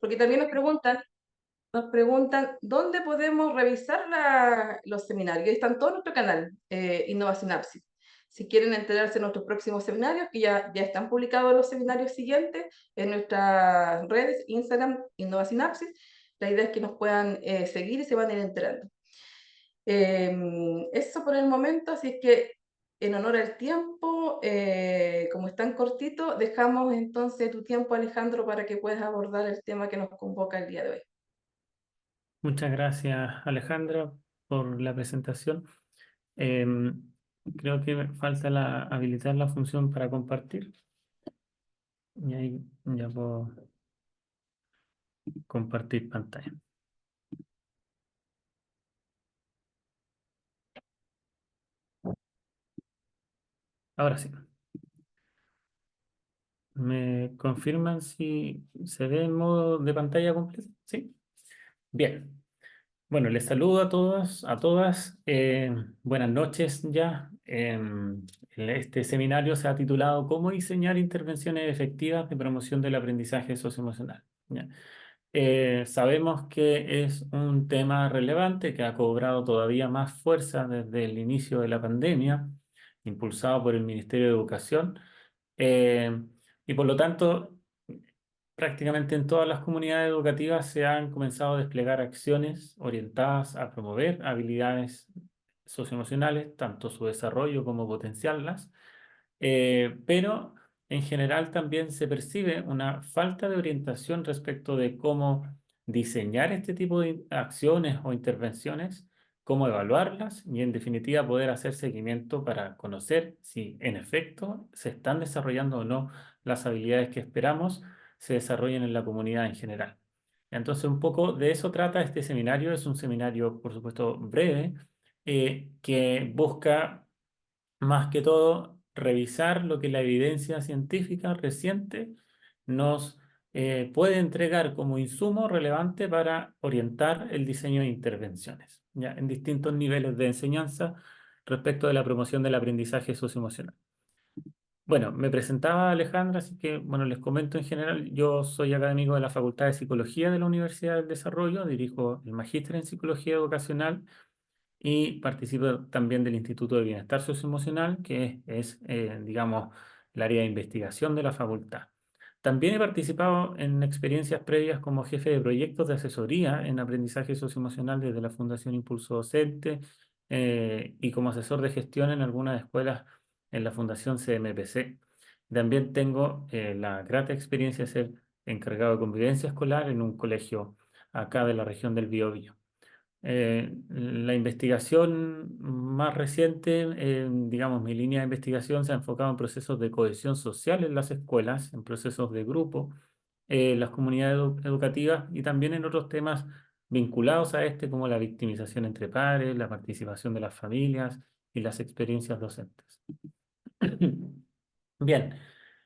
porque también nos preguntan dónde podemos revisar los seminarios. Ahí están todos en nuestro canal, Innovasinapsis. Si quieren enterarse de nuestros próximos seminarios, que ya están publicados los seminarios siguientes en nuestras redes, Instagram, Innovasinapsis, la idea es que nos puedan seguir y se van a ir enterando. Eso por el momento, así es que en honor al tiempo, como es tan cortito, dejamos entonces tu tiempo, Alejandro, para que puedas abordar el tema que nos convoca el día de hoy. Muchas gracias, Alejandra, por la presentación. Em, Creo que me falta habilitar la función para compartir. Y ahí ya puedo compartir pantalla. Ahora sí. ¿Me confirman si se ve en modo de pantalla completo? Sí. Bien. Bueno, les saludo a todos, a todas. Buenas noches ya. Este seminario se ha titulado ¿Cómo diseñar intervenciones efectivas de promoción del aprendizaje socioemocional? ¿Ya? Sabemos que es un tema relevante que ha cobrado todavía más fuerza desde el inicio de la pandemia, impulsado por el Ministerio de Educación. Eh, y por lo tanto, prácticamente en todas las comunidades educativas se han comenzado a desplegar acciones orientadas a promover habilidades socioemocionales, tanto su desarrollo como potenciarlas, pero en general también se percibe una falta de orientación respecto de cómo diseñar este tipo de acciones o intervenciones, cómo evaluarlas y en definitiva poder hacer seguimiento para conocer si en efecto se están desarrollando o no las habilidades que esperamos se desarrollen en la comunidad en general. Entonces, un poco de eso trata este seminario. Es un seminario, por supuesto, breve, que busca más que todo revisar lo que la evidencia científica reciente nos puede entregar como insumo relevante para orientar el diseño de intervenciones, ¿ya? En distintos niveles de enseñanza respecto de la promoción del aprendizaje socioemocional. Bueno, me presentaba Alejandra, así que bueno, les comento en general, yo soy académico de la Facultad de Psicología de la Universidad del Desarrollo, dirijo el Magíster en Psicología Educacional y participo también del Instituto de Bienestar Socioemocional, que digamos, el área de investigación de la facultad. También he participado en experiencias previas como jefe de proyectos de asesoría en aprendizaje socioemocional desde la Fundación Impulso Docente y como asesor de gestión en algunas escuelas en la Fundación CMPC. También tengo la grata experiencia de ser encargado de convivencia escolar en un colegio acá de la región del Biobío. La investigación más reciente, digamos, mi línea de investigación se ha enfocado en procesos de cohesión social en las escuelas, en procesos de grupo, las comunidades educativas y también en otros temas vinculados a este, como la victimización entre pares, la participación de las familias y las experiencias docentes. Bien,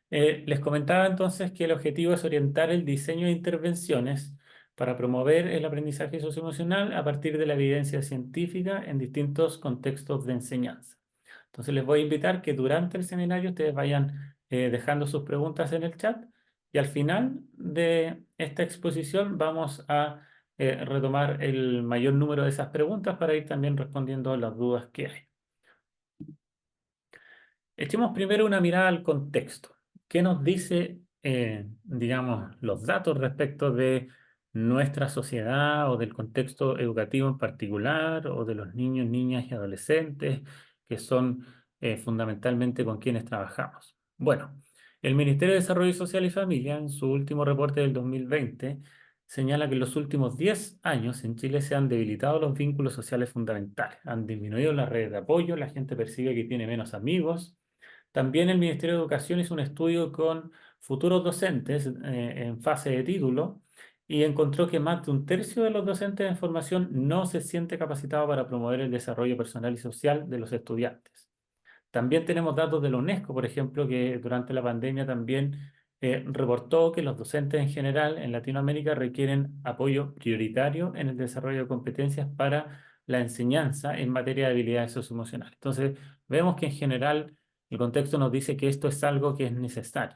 les comentaba entonces que el objetivo es orientar el diseño de intervenciones para promover el aprendizaje socioemocional a partir de la evidencia científica en distintos contextos de enseñanza. Entonces les voy a invitar que durante el seminario ustedes vayan dejando sus preguntas en el chat y al final de esta exposición vamos a retomar el mayor número de esas preguntas para ir también respondiendo a las dudas que hay. Echemos primero una mirada al contexto. ¿Qué nos dice, digamos, los datos respecto de nuestra sociedad o del contexto educativo en particular o de los niños, niñas y adolescentes que son fundamentalmente con quienes trabajamos? Bueno, el Ministerio de Desarrollo Social y Familia, en su último reporte del 2020, señala que en los últimos 10 años en Chile se han debilitado los vínculos sociales fundamentales, han disminuido las redes de apoyo, la gente percibe que tiene menos amigos. También el Ministerio de Educación hizo un estudio con futuros docentes en fase de título y encontró que más de un tercio de los docentes en formación no se siente capacitado para promover el desarrollo personal y social de los estudiantes. También tenemos datos de la UNESCO, por ejemplo, que durante la pandemia también reportó que los docentes en general en Latinoamérica requieren apoyo prioritario en el desarrollo de competencias para la enseñanza en materia de habilidades socioemocionales. Entonces, vemos que en general el contexto nos dice que esto es algo que es necesario.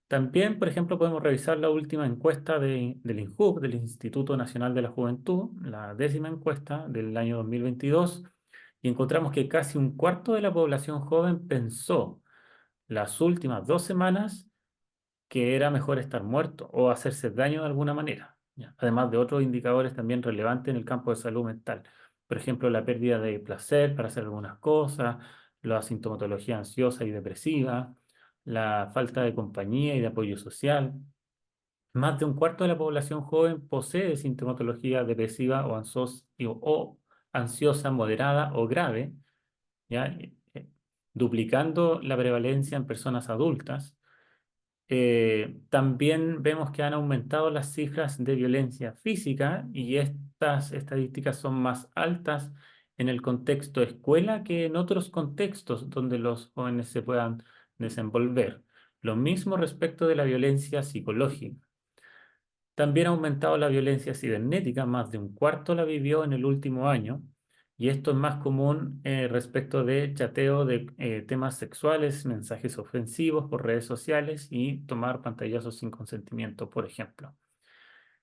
También, por ejemplo, podemos revisar la última encuesta del INJUV, del Instituto Nacional de la Juventud, la 10ª encuesta del año 2022, y encontramos que casi un cuarto de la población joven pensó las últimas 2 semanas que era mejor estar muerto o hacerse daño de alguna manera, ¿ya? Además de otros indicadores también relevantes en el campo de salud mental. Por ejemplo, la pérdida de placer para hacer algunas cosas, la sintomatología ansiosa y depresiva, la falta de compañía y de apoyo social. Más de un cuarto de la población joven posee sintomatología depresiva o ansiosa moderada o grave, ¿ya? Duplicando la prevalencia en personas adultas. También vemos que han aumentado las cifras de violencia física y estas estadísticas son más altas en el contexto escuela que en otros contextos donde los jóvenes se puedan desenvolver. Lo mismo respecto de la violencia psicológica. También ha aumentado la violencia cibernética, más de un cuarto la vivió en el último año, y esto es más común respecto de chateo de temas sexuales, mensajes ofensivos por redes sociales y tomar pantallazos sin consentimiento, por ejemplo.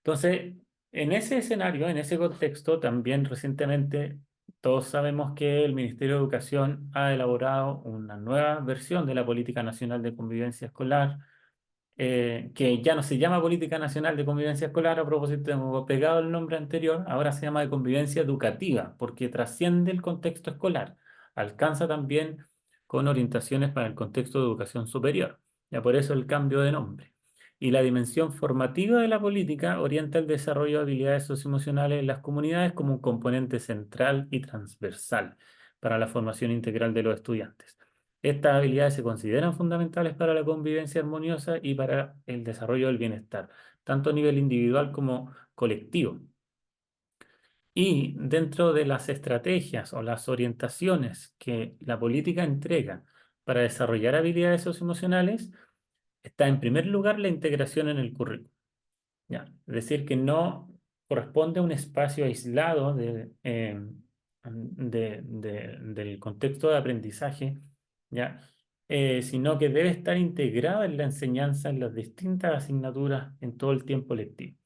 Entonces, en ese escenario, en ese contexto, también recientemente todos sabemos que el Ministerio de Educación ha elaborado una nueva versión de la Política Nacional de Convivencia Escolar, que ya no se llama Política Nacional de Convivencia Escolar, a propósito, tengo pegado el nombre anterior, ahora se llama de Convivencia Educativa, porque trasciende el contexto escolar, alcanza también con orientaciones para el contexto de educación superior, ya por eso el cambio de nombre. Y la dimensión formativa de la política orienta el desarrollo de habilidades socioemocionales en las comunidades como un componente central y transversal para la formación integral de los estudiantes. Estas habilidades se consideran fundamentales para la convivencia armoniosa y para el desarrollo del bienestar, tanto a nivel individual como colectivo. Y dentro de las estrategias o las orientaciones que la política entrega para desarrollar habilidades socioemocionales, está en primer lugar la integración en el currículo. ¿Ya? Es decir, que no corresponde a un espacio aislado del contexto de aprendizaje, ¿ya? Sino que debe estar integrada en la enseñanza en las distintas asignaturas en todo el tiempo lectivo.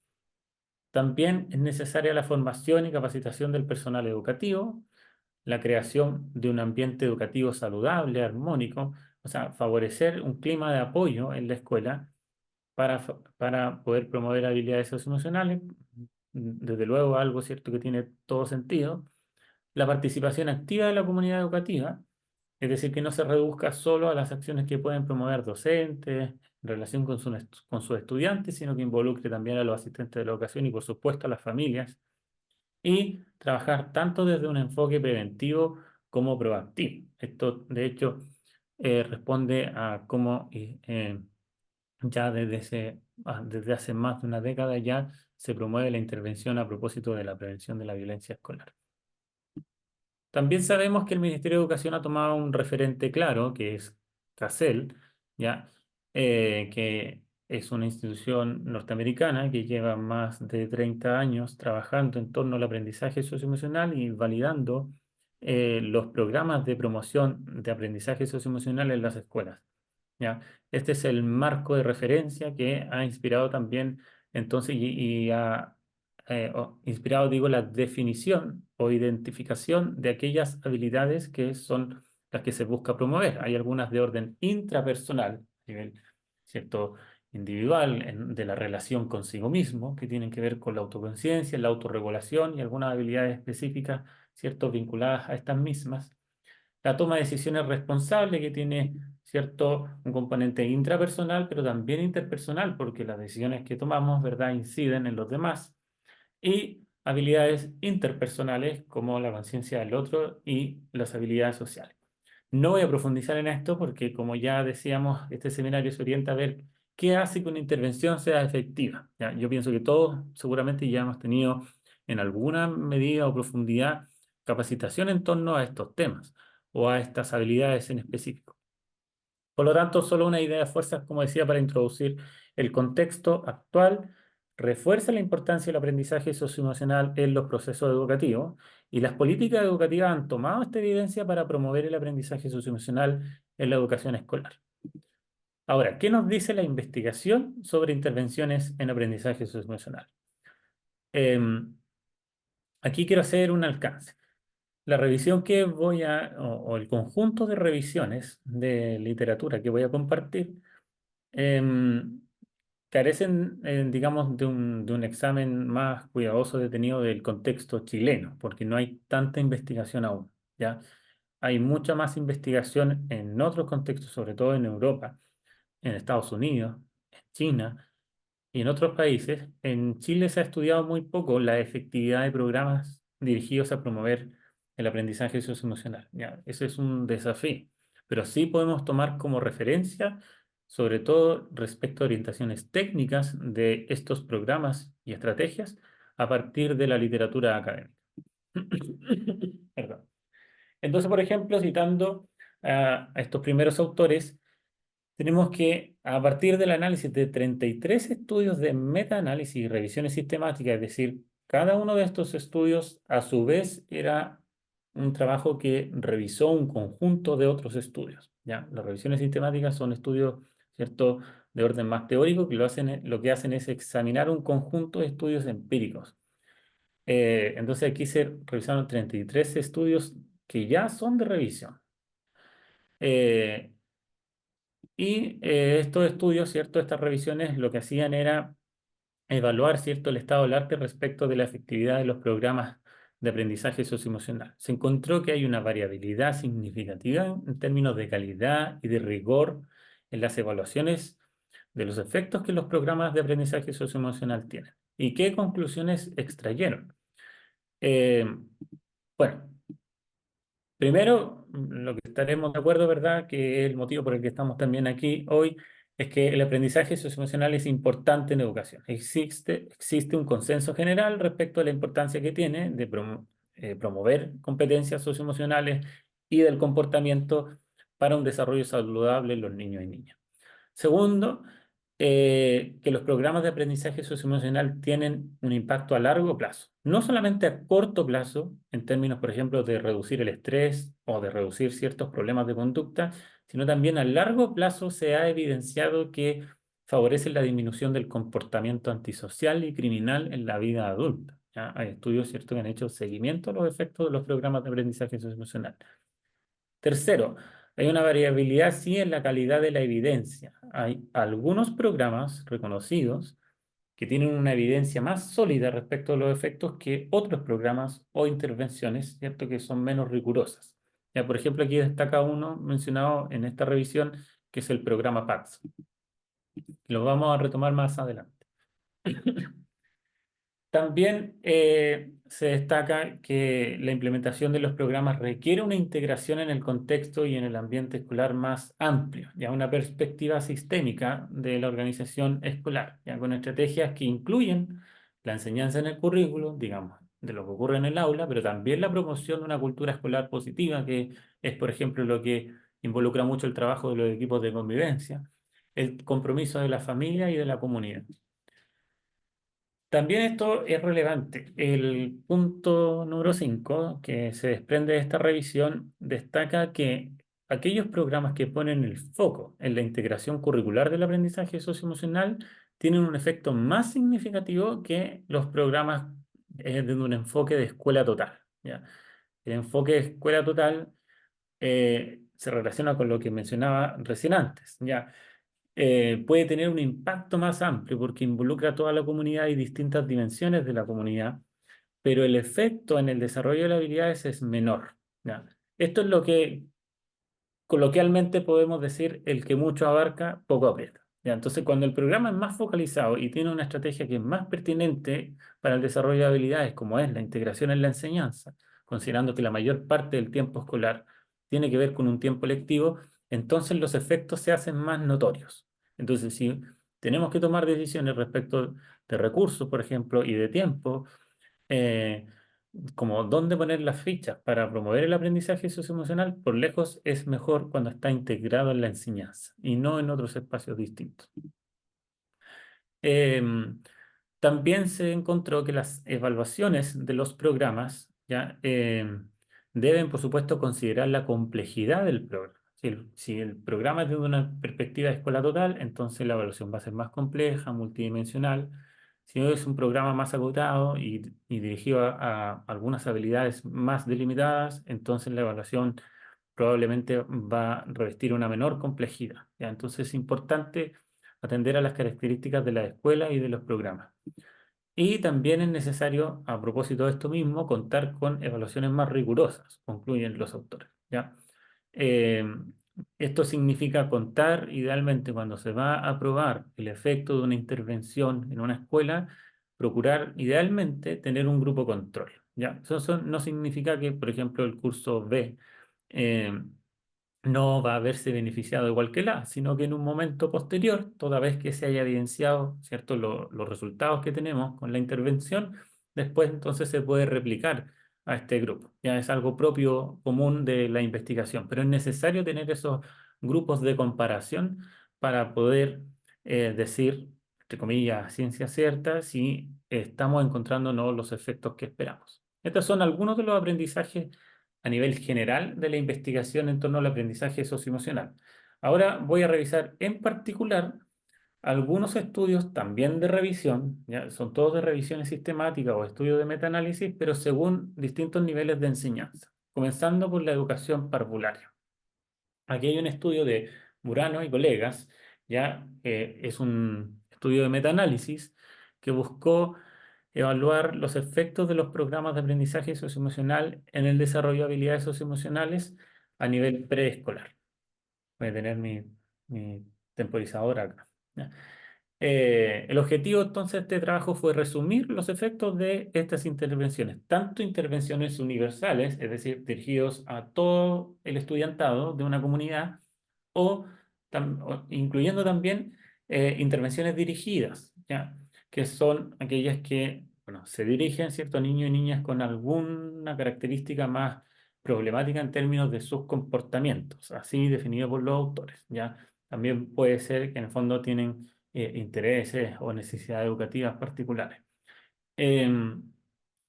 También es necesaria la formación y capacitación del personal educativo, la creación de un ambiente educativo saludable, armónico, o sea, favorecer un clima de apoyo en la escuela para poder promover habilidades socioemocionales, desde luego algo cierto que tiene todo sentido, la participación activa de la comunidad educativa, es decir, que no se reduzca solo a las acciones que pueden promover docentes en relación con sus estudiantes, sino que involucre también a los asistentes de la educación y por supuesto a las familias, y trabajar tanto desde un enfoque preventivo como proactivo. Esto, de hecho, responde a cómo ya desde hace más de una década ya se promueve la intervención a propósito de la prevención de la violencia escolar. También sabemos que el Ministerio de Educación ha tomado un referente claro, que es CASEL, ¿ya? Que es una institución norteamericana que lleva más de 30 años trabajando en torno al aprendizaje socioemocional y validando los programas de promoción de aprendizaje socioemocional en las escuelas. ¿Ya? Este es el marco de referencia que ha inspirado también, entonces, y ha inspirado, digo, la definición o identificación de aquellas habilidades que son las que se busca promover. Hay algunas de orden intrapersonal, a nivel, ¿cierto?, individual, de la relación consigo mismo, que tienen que ver con la autoconciencia, la autorregulación y algunas habilidades específicas, ¿cierto?, vinculadas a estas mismas. La toma de decisiones responsable que tiene, ¿cierto?, un componente intrapersonal, pero también interpersonal, porque las decisiones que tomamos, ¿verdad?, inciden en los demás. Y habilidades interpersonales como la conciencia del otro y las habilidades sociales. No voy a profundizar en esto porque, como ya decíamos, este seminario se orienta a ver qué hace que una intervención sea efectiva. ¿Ya? Yo pienso que todos seguramente ya hemos tenido en alguna medida o profundidad capacitación en torno a estos temas o a estas habilidades en específico. Por lo tanto, solo una idea de fuerzas, como decía, para introducir el contexto actual, refuerza la importancia del aprendizaje socioemocional en los procesos educativos y las políticas educativas han tomado esta evidencia para promover el aprendizaje socioemocional en la educación escolar. Ahora, ¿qué nos dice la investigación sobre intervenciones en aprendizaje socioemocional? Em, Aquí quiero hacer un alcance. La revisión que o el conjunto de revisiones de literatura que voy a compartir, em, carecen, digamos, de un examen más cuidadoso, detenido del contexto chileno, porque no hay tanta investigación aún, ¿ya? Hay mucha más investigación en otros contextos, sobre todo en Europa, en Estados Unidos, en China y en otros países. En Chile se ha estudiado muy poco la efectividad de programas dirigidos a promover el aprendizaje socioemocional. Ya, ese es un desafío, pero sí podemos tomar como referencia, sobre todo respecto a orientaciones técnicas de estos programas y estrategias a partir de la literatura académica. Perdón. Entonces, por ejemplo, citando a estos primeros autores, tenemos que, a partir del análisis de 33 estudios de metaanálisis y revisiones sistemáticas, es decir, cada uno de estos estudios a su vez era un trabajo que revisó un conjunto de otros estudios. ¿Ya? Las revisiones sistemáticas son estudios, ¿cierto?, de orden más teórico, que lo que hacen es examinar un conjunto de estudios empíricos. Entonces aquí se revisaron 33 estudios que ya son de revisión. Eh, estos estudios, ¿cierto? Estas revisiones lo que hacían era evaluar, ¿cierto?, el estado del arte respecto de la efectividad de los programas de aprendizaje socioemocional. Se encontró que hay una variabilidad significativa en términos de calidad y de rigor en las evaluaciones de los efectos que los programas de aprendizaje socioemocional tienen. ¿Y qué conclusiones extrayeron? Eh, bueno, Primero, lo que estaremos de acuerdo, ¿verdad? Que el motivo por el que estamos también aquí hoy es que el aprendizaje socioemocional es importante en educación. Existe un consenso general respecto a la importancia que tiene de promover competencias socioemocionales y del comportamiento para un desarrollo saludable en los niños y niñas. Segundo, que los programas de aprendizaje socioemocional tienen un impacto a largo plazo, no solamente a corto plazo, en términos, por ejemplo, de reducir el estrés o de reducir ciertos problemas de conducta, sino también a largo plazo se ha evidenciado que favorecen la disminución del comportamiento antisocial y criminal en la vida adulta. ¿Ya? Hay estudios, ¿cierto?, que han hecho seguimiento a los efectos de los programas de aprendizaje socioemocional. Tercero, hay una variabilidad, sí, en la calidad de la evidencia. Hay algunos programas reconocidos que tienen una evidencia más sólida respecto a los efectos que otros programas o intervenciones, ¿cierto?, que son menos rigurosas. Ya, por ejemplo, aquí destaca uno mencionado en esta revisión, que es el programa PATS. Lo vamos a retomar más adelante. También se destaca que la implementación de los programas requiere una integración en el contexto y en el ambiente escolar más amplio, ya una perspectiva sistémica de la organización escolar, ya con estrategias que incluyen la enseñanza en el currículo, digamos, de lo que ocurre en el aula, pero también la promoción de una cultura escolar positiva, que es, por ejemplo, lo que involucra mucho el trabajo de los equipos de convivencia, el compromiso de la familia y de la comunidad. También esto es relevante. El punto número 5, que se desprende de esta revisión, destaca que aquellos programas que ponen el foco en la integración curricular del aprendizaje socioemocional tienen un efecto más significativo que los programas de un enfoque de escuela total. ¿Ya? El enfoque de escuela total se relaciona con lo que mencionaba recién antes. ¿Ya? Puede tener un impacto más amplio porque involucra a toda la comunidad y distintas dimensiones de la comunidad, pero el efecto en el desarrollo de las habilidades es menor. ¿Ya? Esto es lo que coloquialmente podemos decir: el que mucho abarca, poco aprieta. ¿Ya? Entonces, cuando el programa es más focalizado y tiene una estrategia que es más pertinente para el desarrollo de habilidades, como es la integración en la enseñanza, considerando que la mayor parte del tiempo escolar tiene que ver con un tiempo lectivo, entonces los efectos se hacen más notorios. Entonces, si tenemos que tomar decisiones respecto de recursos, por ejemplo, y de tiempo, eh, como dónde poner las fichas para promover el aprendizaje socioemocional, por lejos es mejor cuando está integrado en la enseñanza y no en otros espacios distintos. Em, También se encontró que las evaluaciones de los programas, ¿ya? Deben, por supuesto, considerar la complejidad del programa. Si el programa es desde una perspectiva de escuela total, entonces la evaluación va a ser más compleja, multidimensional. Si es un programa más agotado y dirigido a algunas habilidades más delimitadas, entonces la evaluación probablemente va a revestir una menor complejidad, ¿ya? Entonces es importante atender a las características de la escuela y de los programas. Y también es necesario, a propósito de esto mismo, contar con evaluaciones más rigurosas, concluyen los autores, ¿ya? Eh, Esto significa contar, idealmente, cuando se va a probar el efecto de una intervención en una escuela, procurar, idealmente, tener un grupo control, ¿ya? Eso no significa que, por ejemplo, el curso B eh, no va a verse beneficiado igual que el A, sino que en un momento posterior, toda vez que se haya evidenciado, ¿cierto?, los resultados que tenemos con la intervención, después entonces se puede replicar a este grupo. Ya es algo propio, común de la investigación, pero es necesario tener esos grupos de comparación para poder decir, entre comillas, a ciencia cierta, si estamos encontrando o no los efectos que esperamos. Estos son algunos de los aprendizajes a nivel general de la investigación en torno al aprendizaje socioemocional. Ahora voy a revisar en particular algunos estudios también de revisión, ¿ya? Son todos de revisiones sistemáticas o estudios de metaanálisis, pero según distintos niveles de enseñanza, comenzando por la educación parvularia. Aquí hay un estudio de Burano y colegas, ya es un estudio de metaanálisis que buscó evaluar los efectos de los programas de aprendizaje socioemocional en el desarrollo de habilidades socioemocionales a nivel preescolar. Voy a tener mi temporizador acá, ¿ya? El objetivo entonces de este trabajo fue resumir los efectos de estas intervenciones, tanto intervenciones universales, es decir, dirigidos a todo el estudiantado de una comunidad, o, incluyendo también intervenciones dirigidas, ¿ya? Que son aquellas que, bueno, se dirigen, ¿cierto?, a niños y niñas con alguna característica más problemática en términos de sus comportamientos, así definido por los autores, ¿ya? También puede ser que en el fondo tienen intereses o necesidades educativas particulares. Em,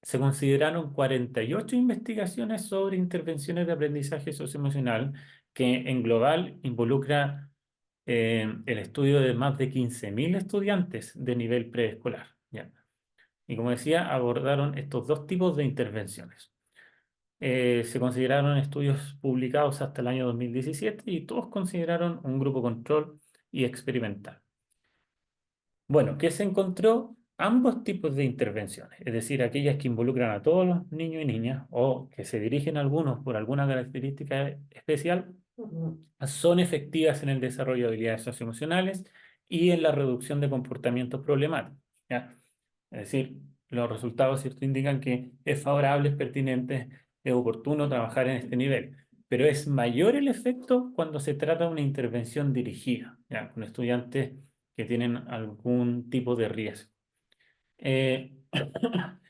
Se consideraron 48 investigaciones sobre intervenciones de aprendizaje socioemocional que en global involucra el estudio de más de 15.000 estudiantes de nivel preescolar, ¿ya? Y como decía, abordaron estos dos tipos de intervenciones. Se consideraron estudios publicados hasta el año 2017 y todos consideraron un grupo control y experimental. Bueno, ¿qué se encontró? Ambos tipos de intervenciones, es decir, aquellas que involucran a todos los niños y niñas o que se dirigen a algunos por alguna característica especial, son efectivas en el desarrollo de habilidades socioemocionales y en la reducción de comportamientos problemáticos, ¿ya? Es decir, los resultados, ¿cierto?, indican que es favorable, es pertinente, es oportuno trabajar en este nivel, pero es mayor el efecto cuando se trata de una intervención dirigida, ¿ya?, con estudiantes que tienen algún tipo de riesgo. Eh,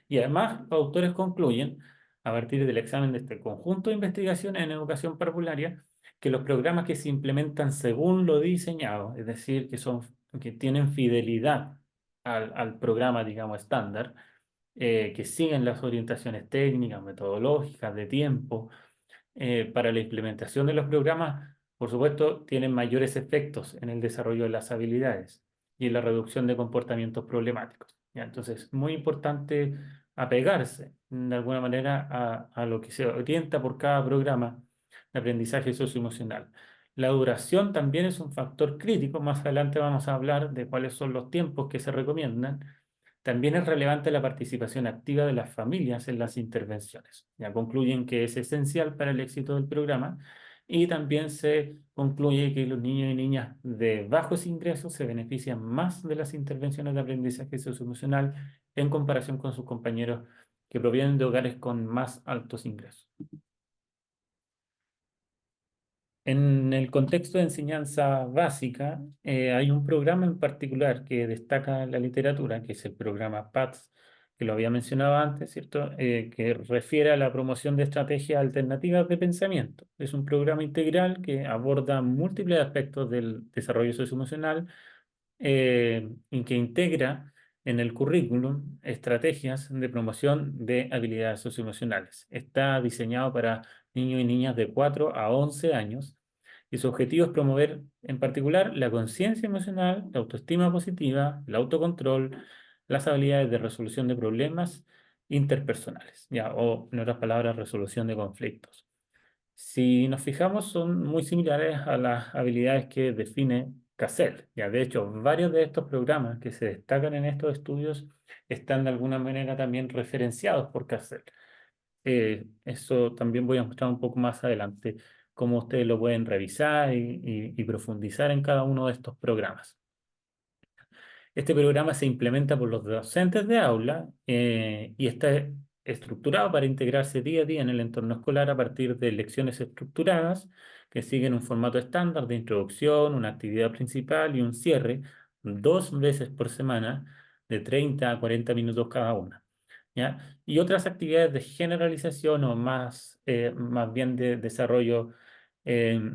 y además, los autores concluyen, a partir del examen de este conjunto de investigaciones en educación parvularia, que los programas que se implementan según lo diseñado, es decir, que tienen fidelidad al programa, digamos, estándar, que siguen las orientaciones técnicas, metodológicas, de tiempo, para la implementación de los programas, por supuesto, tienen mayores efectos en el desarrollo de las habilidades y en la reducción de comportamientos problemáticos, ¿ya? Entonces, es muy importante apegarse de alguna manera a lo que se orienta por cada programa de aprendizaje socioemocional. La duración también es un factor crítico. Más adelante vamos a hablar de cuáles son los tiempos que se recomiendan. También es relevante la participación activa de las familias en las intervenciones. Ya concluyen que es esencial para el éxito del programa y también se concluye que los niños y niñas de bajos ingresos se benefician más de las intervenciones de aprendizaje socioemocional en comparación con sus compañeros que provienen de hogares con más altos ingresos. En el contexto de enseñanza básica, hay un programa en particular que destaca la literatura, que es el programa PATS, que lo había mencionado antes, ¿cierto? Que refiere a la promoción de estrategias alternativas de pensamiento. Es un programa integral que aborda múltiples aspectos del desarrollo socioemocional y que integra en el currículum estrategias de promoción de habilidades socioemocionales. Está diseñado para niños y niñas de 4 a 11 años Y su objetivo es promover en particular la conciencia emocional, la autoestima positiva, el autocontrol, las habilidades de resolución de problemas interpersonales, ¿ya? O en otras palabras, resolución de conflictos. Si nos fijamos, son muy similares a las habilidades que define CASEL. Ya, de hecho, varios de estos programas que se destacan en estos estudios están de alguna manera también referenciados por CASEL. Eso también voy a mostrar un poco más adelante, cómo ustedes lo pueden revisar y profundizar en cada uno de estos programas. Este programa se implementa por los docentes de aula y está estructurado para integrarse día a día en el entorno escolar a partir de lecciones estructuradas que siguen un formato estándar de introducción, una actividad principal y un cierre 2 veces por semana de 30 a 40 minutos cada una. ¿Ya? Y otras actividades de generalización o más bien de desarrollo eh,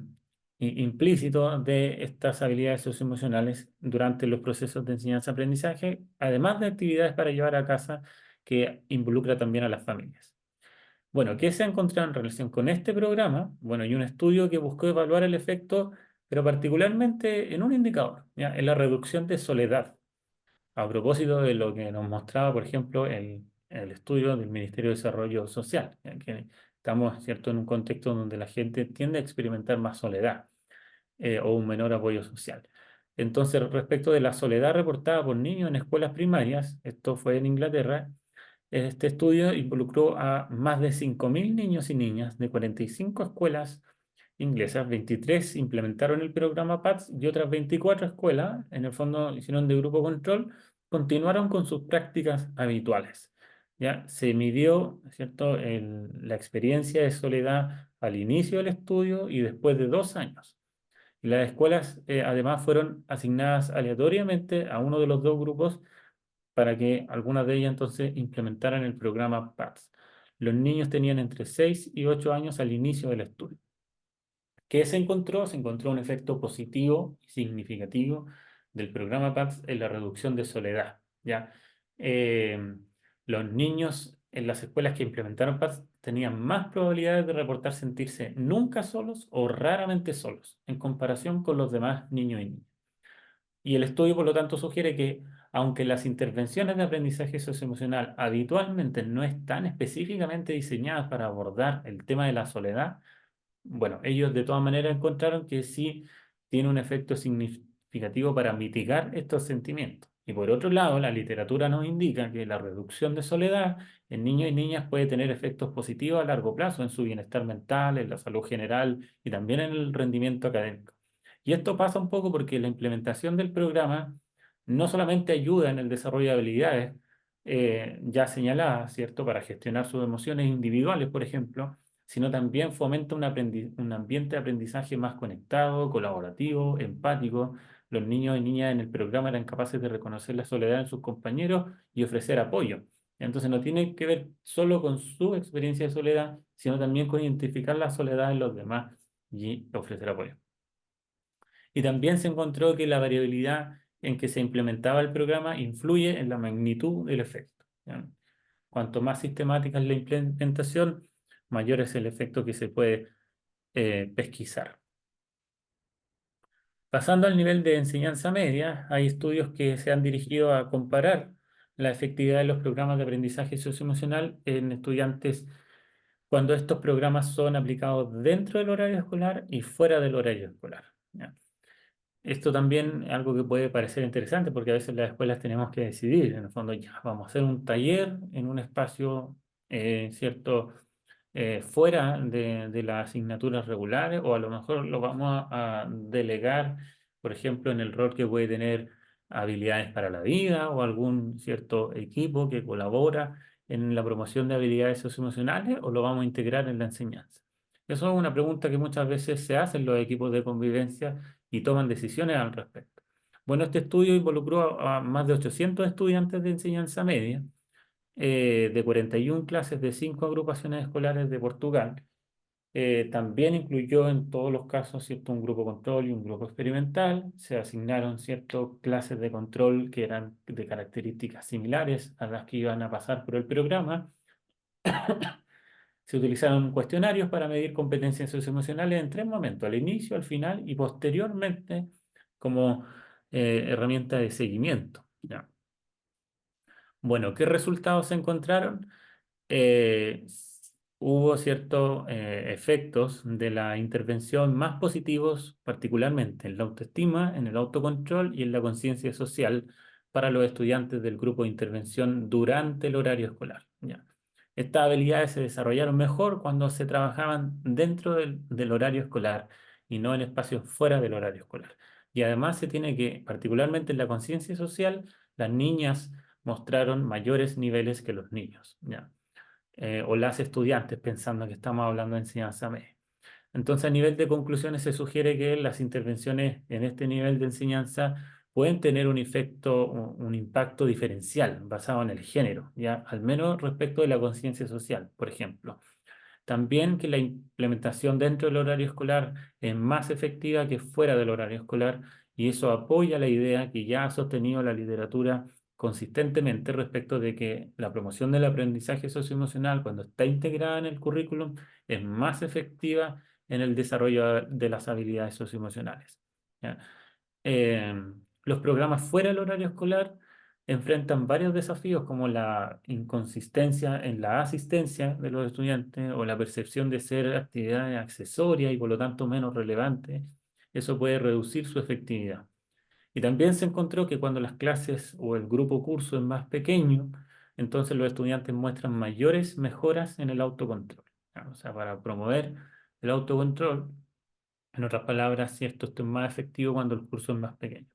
implícito de estas habilidades socioemocionales durante los procesos de enseñanza-aprendizaje, además de actividades para llevar a casa que involucra también a las familias. Bueno, ¿qué se ha encontrado en relación con este programa? Bueno, hay un estudio que buscó evaluar el efecto, pero particularmente en un indicador, ¿ya? En la reducción de soledad. A propósito de lo que nos mostraba, por ejemplo, el estudio del Ministerio de Desarrollo Social, ya que estamos, ¿cierto?, en un contexto donde la gente tiende a experimentar más soledad o un menor apoyo social. Entonces, respecto de la soledad reportada por niños en escuelas primarias, esto fue en Inglaterra, este estudio involucró a más de 5.000 niños y niñas de 45 escuelas inglesas. 23 implementaron el programa PATS y otras 24 escuelas, en el fondo hicieron de grupo control, continuaron con sus prácticas habituales. Ya se midió, ¿cierto?, la experiencia de soledad al inicio del estudio y después de 2 años. Y las escuelas además fueron asignadas aleatoriamente a uno de los dos grupos para que algunas de ellas entonces implementaran el programa PATS. Los niños tenían entre 6 y 8 años al inicio del estudio. ¿Qué se encontró? Se encontró un efecto positivo y significativo del programa PATS en la reducción de soledad, ¿ya? Eh, los niños en las escuelas que implementaron PATS tenían más probabilidades de reportar sentirse nunca solos o raramente solos en comparación con los demás niños y niñas. Y el estudio, por lo tanto, sugiere que, aunque las intervenciones de aprendizaje socioemocional habitualmente no están específicamente diseñadas para abordar el tema de la soledad, bueno, ellos de todas maneras encontraron que sí tiene un efecto significativo para mitigar estos sentimientos. Y por otro lado, la literatura nos indica que la reducción de soledad en niños y niñas puede tener efectos positivos a largo plazo en su bienestar mental, en la salud general y también en el rendimiento académico. Y esto pasa un poco porque la implementación del programa no solamente ayuda en el desarrollo de habilidades ya señaladas, ¿cierto? Para gestionar sus emociones individuales, por ejemplo, sino también fomenta un ambiente de aprendizaje más conectado, colaborativo, empático. Los niños y niñas en el programa eran capaces de reconocer la soledad en sus compañeros y ofrecer apoyo. Entonces no tiene que ver solo con su experiencia de soledad, sino también con identificar la soledad en los demás y ofrecer apoyo. Y también se encontró que la variabilidad en que se implementaba el programa influye en la magnitud del efecto, ¿ya? Cuanto más sistemática es la implementación, mayor es el efecto que se puede pesquisar. Pasando al nivel de enseñanza media, hay estudios que se han dirigido a comparar la efectividad de los programas de aprendizaje socioemocional en estudiantes cuando estos programas son aplicados dentro del horario escolar y fuera del horario escolar, ¿ya? Esto también es algo que puede parecer interesante porque a veces las escuelas tenemos que decidir, en el fondo, ya, vamos a hacer un taller en un espacio, ¿cierto? Fuera de las asignaturas regulares o a lo mejor lo vamos a delegar, por ejemplo, en el rol que puede tener habilidades para la vida o algún cierto equipo que colabora en la promoción de habilidades socioemocionales o lo vamos a integrar en la enseñanza. Eso es una pregunta que muchas veces se hacen los equipos de convivencia y toman decisiones al respecto. Bueno, este estudio involucró a más de 800 estudiantes de enseñanza media de 41 clases de 5 agrupaciones escolares de Portugal. También incluyó en todos los casos, ¿cierto?, un grupo control y un grupo experimental. Se asignaron, ¿cierto?, clases de control que eran de características similares a las que iban a pasar por el programa. Se utilizaron cuestionarios para medir competencias socioemocionales en tres momentos: al inicio, al final y posteriormente como herramienta de seguimiento. ¿Ya? Bueno, ¿qué resultados se encontraron? eh, Hubo ciertos efectos de la intervención más positivos, particularmente en la autoestima, en el autocontrol y en la conciencia social para los estudiantes del grupo de intervención durante el horario escolar. ¿Ya? Estas habilidades se desarrollaron mejor cuando se trabajaban dentro del horario escolar y no en espacios fuera del horario escolar. Y además se tiene que, particularmente en la conciencia social, las niñas mostraron mayores niveles que los niños. ¿Ya? O las estudiantes, pensando que estamos hablando de enseñanza media. Entonces, a nivel de conclusiones, se sugiere que las intervenciones en este nivel de enseñanza pueden tener un efecto, un impacto diferencial basado en el género, ya al menos respecto de la conciencia social, por ejemplo. También que la implementación dentro del horario escolar es más efectiva que fuera del horario escolar, y eso apoya la idea que ya ha sostenido la literatura consistentemente respecto de que la promoción del aprendizaje socioemocional, cuando está integrada en el currículum, es más efectiva en el desarrollo de las habilidades socioemocionales. ¿Ya? Eh, los programas fuera del horario escolar enfrentan varios desafíos como la inconsistencia en la asistencia de los estudiantes o la percepción de ser actividades accesorias y por lo tanto menos relevantes. Eso puede reducir su efectividad. Y también se encontró que cuando las clases o el grupo curso es más pequeño, entonces los estudiantes muestran mayores mejoras en el autocontrol. ¿Ya? O sea, para promover el autocontrol, en otras palabras, cierto, esto es más efectivo cuando el curso es más pequeño.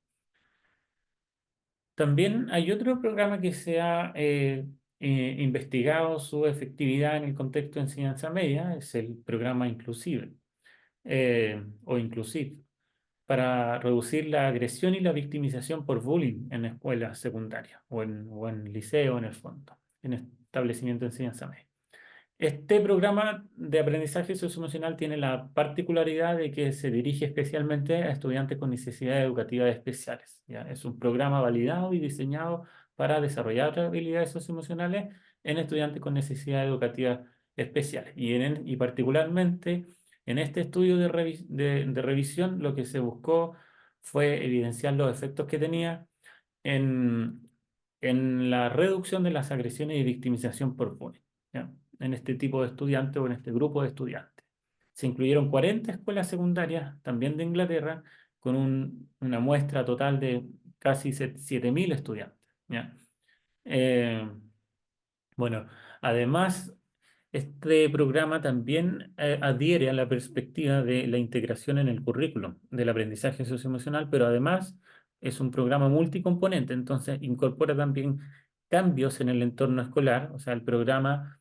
También hay otro programa que se ha investigado su efectividad en el contexto de enseñanza media, es el programa Inclusive o Inclusive, para reducir la agresión y la victimización por bullying en escuelas secundarias o en liceo en el fondo, en establecimiento de enseñanza media. Este programa de aprendizaje socioemocional tiene la particularidad de que se dirige especialmente a estudiantes con necesidades educativas especiales. ¿Ya? Es un programa validado y diseñado para desarrollar habilidades socioemocionales en estudiantes con necesidades educativas especiales. Y particularmente en este estudio de revisión, lo que se buscó fue evidenciar los efectos que tenía en, en la reducción de las agresiones y victimización por bullying, ¿ya? En este tipo de estudiantes o en este grupo de estudiantes. Se incluyeron 40 escuelas secundarias, también de Inglaterra, con una muestra total de casi 7.000 estudiantes, ¿ya? Eh, bueno, además, este programa también adhiere a la perspectiva de la integración en el currículum del aprendizaje socioemocional, pero además es un programa multicomponente, entonces incorpora también cambios en el entorno escolar, o sea, el programa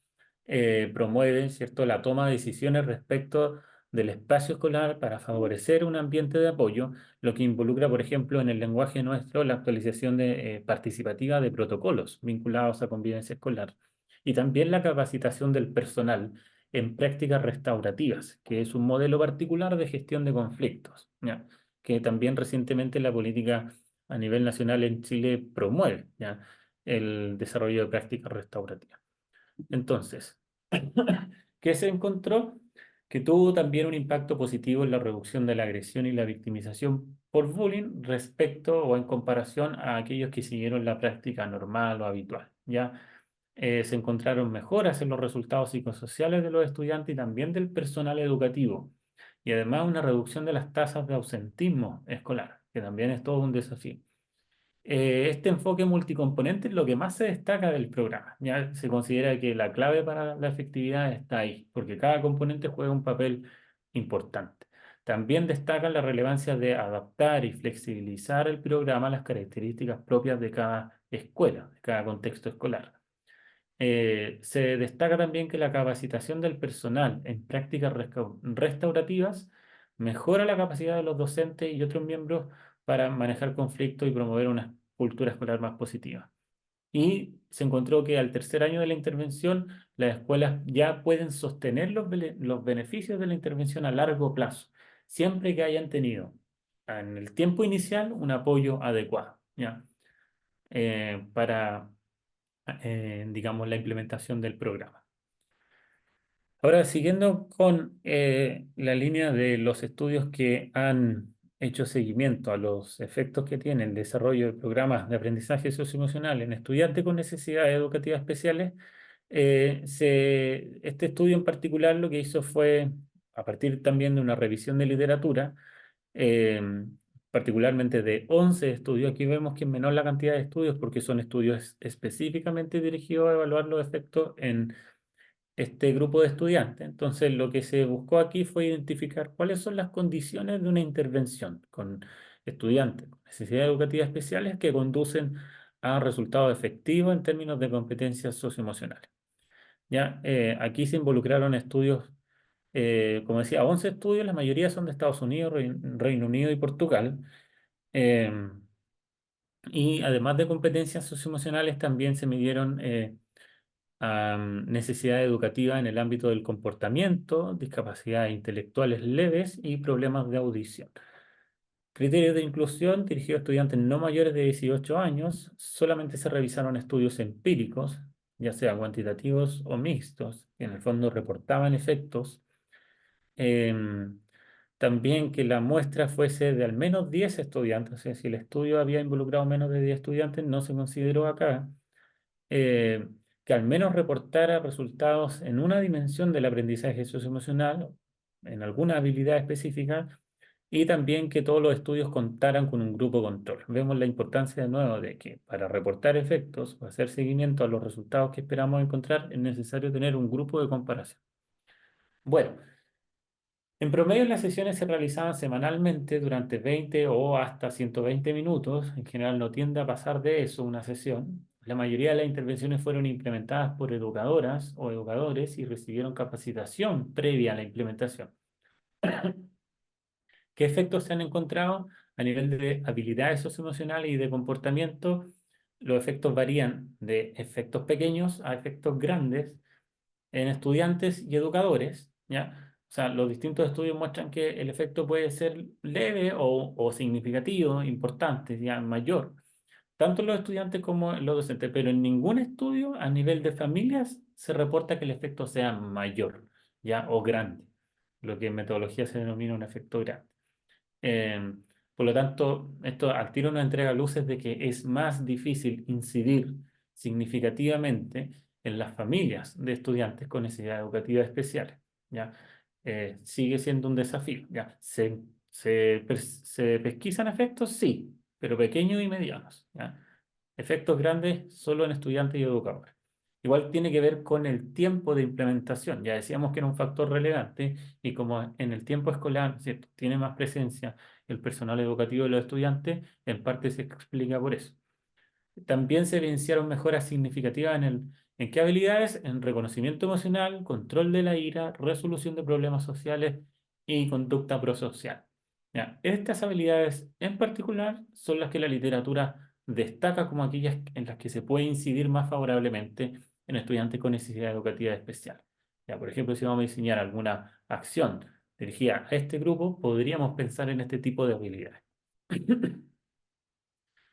promueve, ¿cierto?, la toma de decisiones respecto del espacio escolar para favorecer un ambiente de apoyo, lo que involucra, por ejemplo, en el lenguaje nuestro, la actualización participativa de protocolos vinculados a convivencia escolar y también la capacitación del personal en prácticas restaurativas, que es un modelo particular de gestión de conflictos, ¿ya? Que también recientemente la política a nivel nacional en Chile promueve, ¿ya? El desarrollo de prácticas restaurativas. Entonces, ¿qué se encontró? Que tuvo también un impacto positivo en la reducción de la agresión y la victimización por bullying respecto o en comparación a aquellos que siguieron la práctica normal o habitual, ¿ya? Se encontraron mejoras en los resultados psicosociales de los estudiantes y también del personal educativo, y además una reducción de las tasas de ausentismo escolar, que también es todo un desafío. Este enfoque multicomponente es lo que más se destaca del programa. Ya se considera que la clave para la efectividad está ahí, porque cada componente juega un papel importante. También destaca la relevancia de adaptar y flexibilizar el programa a las características propias de cada escuela, de cada contexto escolar. Se destaca también que la capacitación del personal en prácticas restaurativas mejora la capacidad de los docentes y otros miembros para manejar conflictos y promover una cultura escolar más positiva. Y se encontró que al tercer año de la intervención, las escuelas ya pueden sostener los beneficios de la intervención a largo plazo, siempre que hayan tenido en el tiempo inicial un apoyo adecuado, ¿ya? Para digamos, la implementación del programa. Ahora, siguiendo con la línea de los estudios que han hecho seguimiento a los efectos que tiene el desarrollo de programas de aprendizaje socioemocional en estudiantes con necesidades educativas especiales, este estudio en particular lo que hizo fue, a partir también de una revisión de literatura, eh, particularmente de 11 estudios, aquí vemos que es menor la cantidad de estudios porque son estudios específicamente dirigidos a evaluar los efectos en este grupo de estudiantes. Entonces, lo que se buscó aquí fue identificar cuáles son las condiciones de una intervención con estudiantes con necesidades educativas especiales que conducen a resultados efectivos en términos de competencias socioemocionales. Ya, aquí se involucraron estudios, como decía, 11 estudios, la mayoría son de Estados Unidos, Reino Unido y Portugal. Eh, y además de competencias socioemocionales, también se midieron necesidades educativas en el ámbito del comportamiento, discapacidades intelectuales leves y problemas de audición. Criterios de inclusión dirigidos a estudiantes no mayores de 18 años. Solamente se revisaron estudios empíricos, ya sea cuantitativos o mixtos, que en el fondo reportaban efectos. Em, También que la muestra fuese de al menos 10 estudiantes, o sea, si el estudio había involucrado menos de 10 estudiantes, no se consideró acá. eh, que al menos reportara resultados en una dimensión del aprendizaje socioemocional, en alguna habilidad específica, y también que todos los estudios contaran con un grupo control. Vemos la importancia de nuevo de que para reportar efectos o hacer seguimiento a los resultados que esperamos encontrar es necesario tener un grupo de comparación. Bueno, en promedio, las sesiones se realizaban semanalmente durante 20 o hasta 120 minutos. En general, no tiende a pasar de eso una sesión. La mayoría de las intervenciones fueron implementadas por educadoras o educadores y recibieron capacitación previa a la implementación. ¿Qué efectos se han encontrado a nivel de habilidades socioemocionales y de comportamiento? Los efectos varían de efectos pequeños a efectos grandes en estudiantes y educadores, ¿ya? O sea, los distintos estudios muestran que el efecto puede ser leve o significativo, importante, ya mayor, tanto en los estudiantes como en los docentes, pero en ningún estudio a nivel de familias se reporta que el efecto sea mayor, ya, o grande, lo que en metodología se denomina un efecto grande. Eh, por lo tanto, esto al tiro nos entrega luces de que es más difícil incidir significativamente en las familias de estudiantes con necesidades educativas especiales. ¿Ya? Sigue siendo un desafío. ¿Ya? ¿Se pesquisan efectos? Sí, pero pequeños y medianos. ¿Ya? Efectos grandes solo en estudiantes y educadores. Igual tiene que ver con el tiempo de implementación. Ya decíamos que era un factor relevante y como en el tiempo escolar, ¿cierto? Tiene más presencia el personal educativo de los estudiantes, en parte se explica por eso. También se evidenciaron mejoras significativas ¿en qué habilidades? En reconocimiento emocional, control de la ira, resolución de problemas sociales y conducta prosocial. Ya, estas habilidades en particular son las que la literatura destaca como aquellas en las que se puede incidir más favorablemente en estudiantes con necesidad educativa especial. Ya, por ejemplo, si vamos a diseñar alguna acción dirigida a este grupo, podríamos pensar en este tipo de habilidades.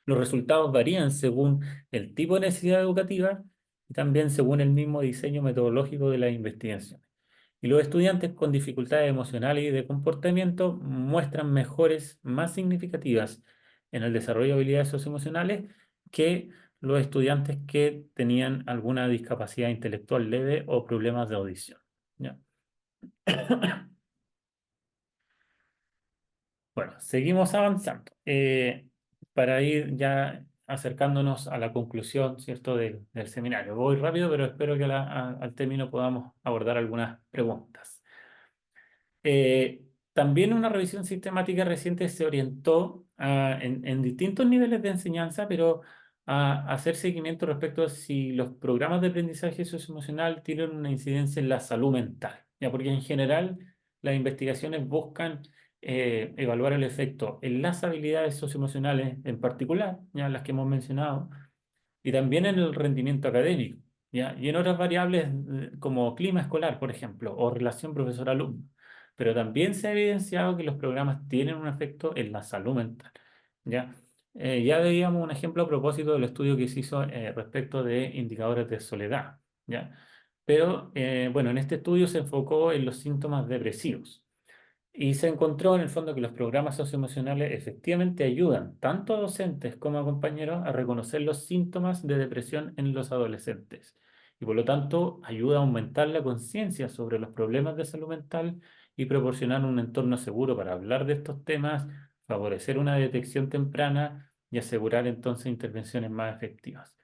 Los resultados varían según el tipo de necesidad educativa y también según el mismo diseño metodológico de las investigaciones. Y los estudiantes con dificultades emocionales y de comportamiento muestran mejores más significativas en el desarrollo de habilidades socioemocionales que los estudiantes que tenían alguna discapacidad intelectual leve o problemas de audición. ¿Ya? Bueno, seguimos avanzando. Para ir ya acercándonos a la conclusión, ¿cierto?, del seminario. Voy rápido, pero espero que al término podamos abordar algunas preguntas. También una revisión sistemática reciente se orientó en distintos niveles de enseñanza, pero a hacer seguimiento respecto a si los programas de aprendizaje socioemocional tienen una incidencia en la salud mental. ¿Ya? Porque en general las investigaciones buscan evaluar el efecto en las habilidades socioemocionales en particular, ya las que hemos mencionado, y también en el rendimiento académico, ¿ya? Y en otras variables como clima escolar, por ejemplo, o relación profesor-alumno. Pero también se ha evidenciado que los programas tienen un efecto en la salud mental, ¿ya? Ya veíamos un ejemplo a propósito del estudio que se hizo respecto de indicadores de soledad, ¿ya? pero bueno, en este estudio se enfocó en los síntomas depresivos. Y se encontró en el fondo que los programas socioemocionales efectivamente ayudan tanto a docentes como a compañeros a reconocer los síntomas de depresión en los adolescentes. Y por lo tanto ayuda a aumentar la conciencia sobre los problemas de salud mental y proporcionar un entorno seguro para hablar de estos temas, favorecer una detección temprana y asegurar entonces intervenciones más efectivas.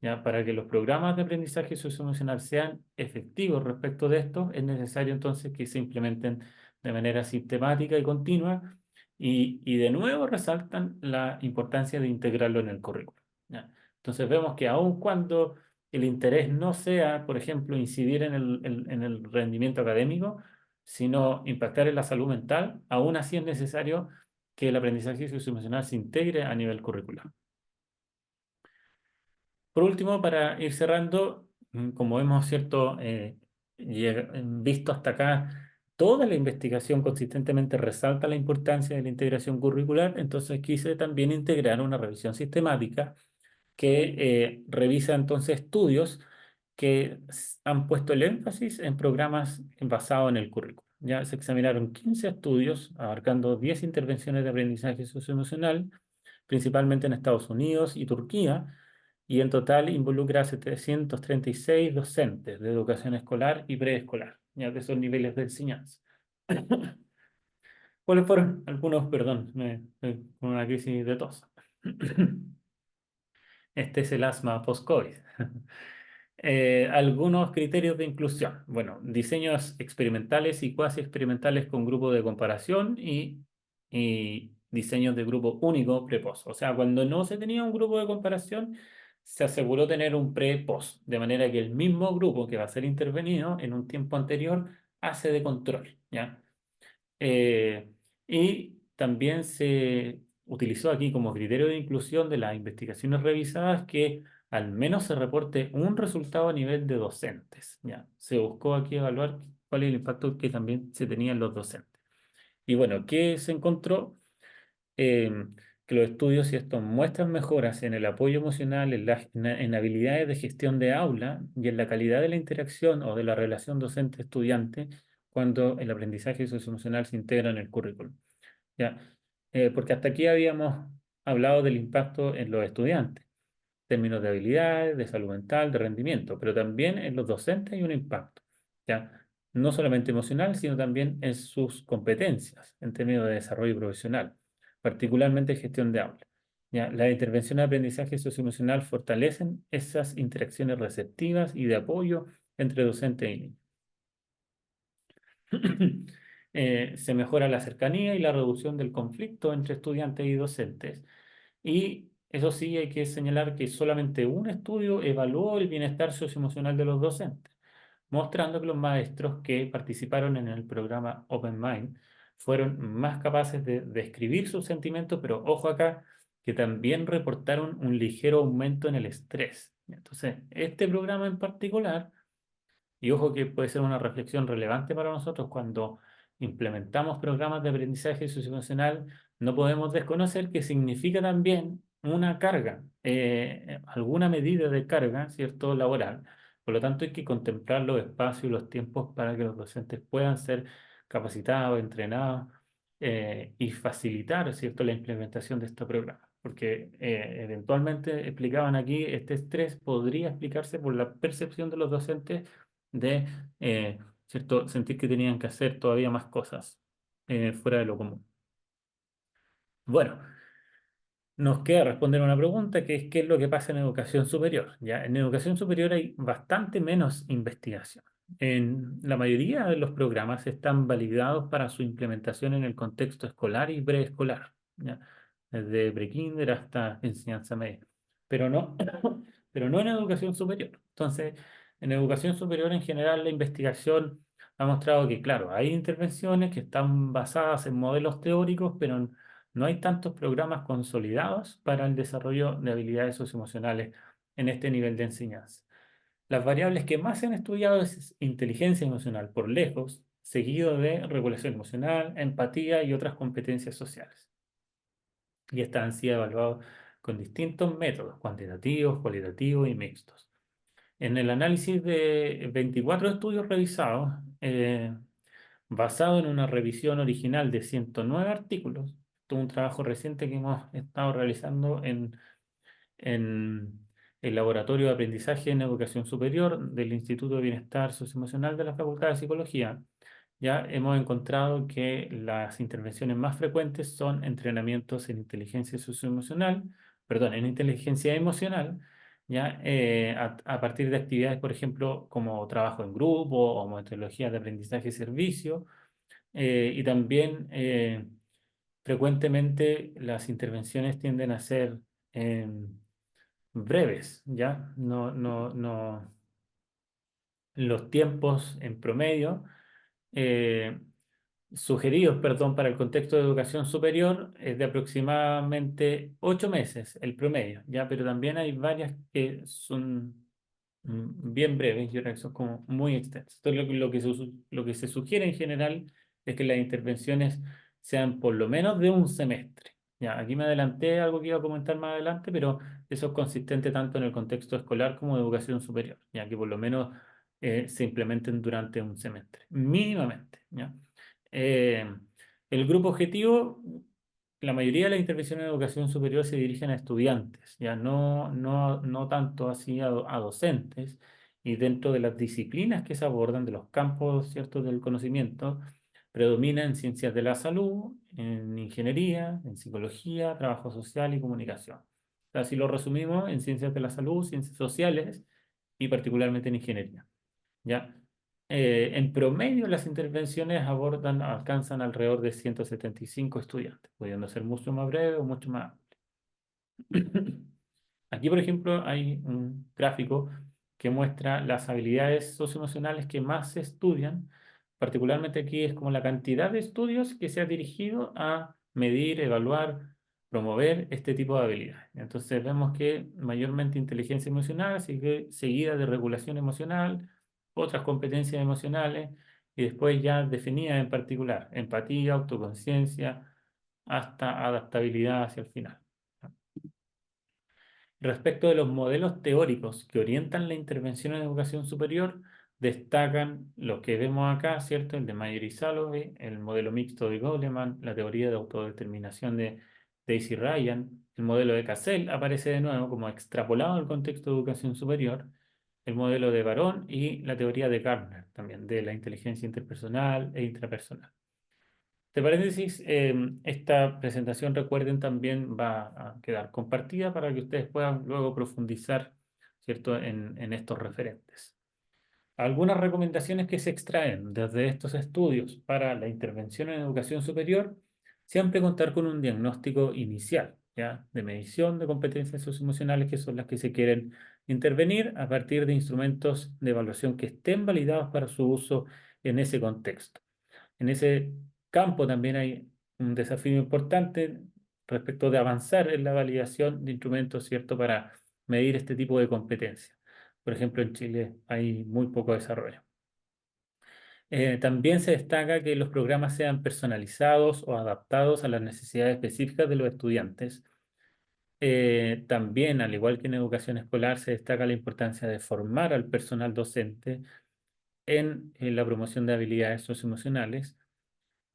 Ya, para que los programas de aprendizaje socioemocional sean efectivos respecto de esto, es necesario entonces que se implementen de manera sistemática y continua, y de nuevo resaltan la importancia de integrarlo en el currículo. ¿Ya? Entonces vemos que aun cuando el interés no sea, por ejemplo, incidir en el rendimiento académico, sino impactar en la salud mental, aún así es necesario que el aprendizaje socioemocional se integre a nivel curricular. Por último, para ir cerrando, como hemos cierto, visto hasta acá, toda la investigación consistentemente resalta la importancia de la integración curricular, entonces quise también integrar una revisión sistemática que revisa entonces estudios que han puesto el énfasis en programas basados en el currículo. Ya se examinaron 15 estudios abarcando 10 intervenciones de aprendizaje socioemocional, principalmente en Estados Unidos y Turquía, y en total involucra a 736 docentes de educación escolar y preescolar, ya que son niveles de enseñanza. ¿Cuáles fueron? Algunos, perdón, con una crisis de tos. Este es el asma post-COVID. Algunos criterios de inclusión. Bueno, diseños experimentales y cuasi experimentales con grupo de comparación y diseños de grupo único pre-post. O sea, cuando no se tenía un grupo de comparación, se aseguró tener un pre-post, de manera que el mismo grupo que va a ser intervenido en un tiempo anterior hace de control, ¿ya? Eh, y también se utilizó aquí como criterio de inclusión de las investigaciones revisadas que al menos se reporte un resultado a nivel de docentes. ¿Ya? Se buscó aquí evaluar cuál es el impacto que también se tenía en los docentes. Y bueno, ¿qué se encontró? eh, que los estudios y estos muestran mejoras en el apoyo emocional, en habilidades de gestión de aula y en la calidad de la interacción o de la relación docente-estudiante cuando el aprendizaje socioemocional se integra en el currículum. ¿Ya? Porque hasta aquí habíamos hablado del impacto en los estudiantes, términos de habilidades, de salud mental, de rendimiento, pero también en los docentes hay un impacto, ¿ya? No solamente emocional, sino también en sus competencias en términos de desarrollo profesional, particularmente gestión de aula. ¿Ya? La intervención de aprendizaje socioemocional fortalecen esas interacciones receptivas y de apoyo entre docente y niño. Se mejora la cercanía y la reducción del conflicto entre estudiantes y docentes. Y eso sí, hay que señalar que solamente un estudio evaluó el bienestar socioemocional de los docentes, mostrando que los maestros que participaron en el programa Open Mind fueron más capaces de describir sus sentimientos, pero ojo acá, que también reportaron un ligero aumento en el estrés. Entonces, este programa en particular, y ojo que puede ser una reflexión relevante para nosotros cuando implementamos programas de aprendizaje socioemocional, no podemos desconocer que significa también una carga, alguna medida de carga, ¿cierto?, laboral. Por lo tanto, hay que contemplar los espacios y los tiempos para que los docentes puedan ser capacitados, entrenados, y facilitar, ¿cierto?, la implementación de este programa. Porque eventualmente explicaban aquí, este estrés podría explicarse por la percepción de los docentes de ¿cierto? Sentir que tenían que hacer todavía más cosas fuera de lo común. Bueno, nos queda responder una pregunta que es ¿qué es lo que pasa en educación superior? ¿Ya? En educación superior hay bastante menos investigación. En la mayoría de los programas están validados para su implementación en el contexto escolar y preescolar, ¿ya? Desde prekinder hasta enseñanza media, pero no, pero no en educación superior. Entonces, en educación superior en general la investigación ha mostrado que, claro, hay intervenciones que están basadas en modelos teóricos, pero no hay tantos programas consolidados para el desarrollo de habilidades socioemocionales en este nivel de enseñanza. Las variables que más se han estudiado es inteligencia emocional por lejos, seguido de regulación emocional, empatía y otras competencias sociales. Y estas han sido evaluadas con distintos métodos, cuantitativos, cualitativos y mixtos. En el análisis de 24 estudios revisados, basado en una revisión original de 109 artículos, todo un trabajo reciente que hemos estado realizando en el Laboratorio de Aprendizaje en Educación Superior del Instituto de Bienestar Socioemocional de la Facultad de Psicología, ya hemos encontrado que las intervenciones más frecuentes son entrenamientos en inteligencia socioemocional, perdón, en inteligencia emocional, ya a partir de actividades, por ejemplo, como trabajo en grupo o metodologías de aprendizaje y servicio, y también frecuentemente las intervenciones tienden a ser breves, ya no los tiempos en promedio. eh, Sugeridos, perdón, para el contexto de educación superior es de aproximadamente 8 meses el promedio, ¿ya? Pero también hay varias que son bien breves y otras que son como muy extensas. Entonces, lo que se sugiere en general es que las intervenciones sean por lo menos de un semestre. Ya, aquí me adelanté a algo que iba a comentar más adelante, pero eso es consistente tanto en el contexto escolar como de educación superior, ya que por lo menos se implementen durante un semestre, mínimamente, ¿ya? Eh, el grupo objetivo, la mayoría de las intervenciones en educación superior se dirigen a estudiantes, ya no tanto así a docentes, y dentro de las disciplinas que se abordan, de los campos, ¿cierto?, del conocimiento, predomina en ciencias de la salud, en ingeniería, en psicología, trabajo social y comunicación. Así lo resumimos en ciencias de la salud, ciencias sociales y particularmente en ingeniería. ¿Ya? En promedio, las intervenciones alcanzan alrededor de 175 estudiantes, pudiendo ser mucho más breve o mucho más amplio. Aquí, por ejemplo, hay un gráfico que muestra las habilidades socioemocionales que más se estudian. Particularmente aquí es como la cantidad de estudios que se ha dirigido a medir, evaluar, promover este tipo de habilidades. Entonces vemos que mayormente inteligencia emocional, seguida de regulación emocional, otras competencias emocionales y después ya definidas en particular, empatía, autoconciencia, hasta adaptabilidad hacia el final. Respecto de los modelos teóricos que orientan la intervención en educación superior, destacan los que vemos acá, ¿cierto? El de Mayer y Salovey, el modelo mixto de Goleman, la teoría de autodeterminación de Daisy Ryan, el modelo de Cassel aparece de nuevo como extrapolado al contexto de educación superior, el modelo de Barón y la teoría de Gardner también, de la inteligencia interpersonal e intrapersonal. De paréntesis, esta presentación, recuerden, también va a quedar compartida para que ustedes puedan luego profundizar, ¿cierto?, en estos referentes. Algunas recomendaciones que se extraen desde estos estudios para la intervención en educación superior: siempre contar con un diagnóstico inicial, ¿ya?, de medición de competencias socioemocionales, que son las que se quieren intervenir a partir de instrumentos de evaluación que estén validados para su uso en ese contexto. En ese campo también hay un desafío importante respecto de avanzar en la validación de instrumentos, ¿cierto?, para medir este tipo de competencias. Por ejemplo, en Chile hay muy poco desarrollo. También se destaca que los programas sean personalizados o adaptados a las necesidades específicas de los estudiantes. También, al igual que en educación escolar, se destaca la importancia de formar al personal docente en la promoción de habilidades socioemocionales.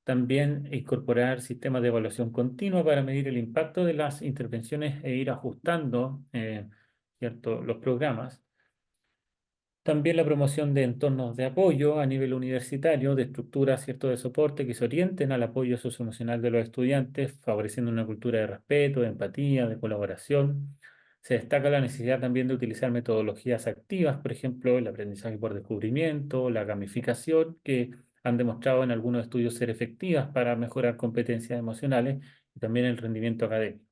También incorporar sistemas de evaluación continua para medir el impacto de las intervenciones e ir ajustando, ¿cierto?, los programas. También la promoción de entornos de apoyo a nivel universitario, de estructuras, ¿cierto?, de soporte que se orienten al apoyo socioemocional de los estudiantes, favoreciendo una cultura de respeto, de empatía, de colaboración. Se destaca la necesidad también de utilizar metodologías activas, por ejemplo, el aprendizaje por descubrimiento, la gamificación, que han demostrado en algunos estudios ser efectivas para mejorar competencias emocionales y también el rendimiento académico.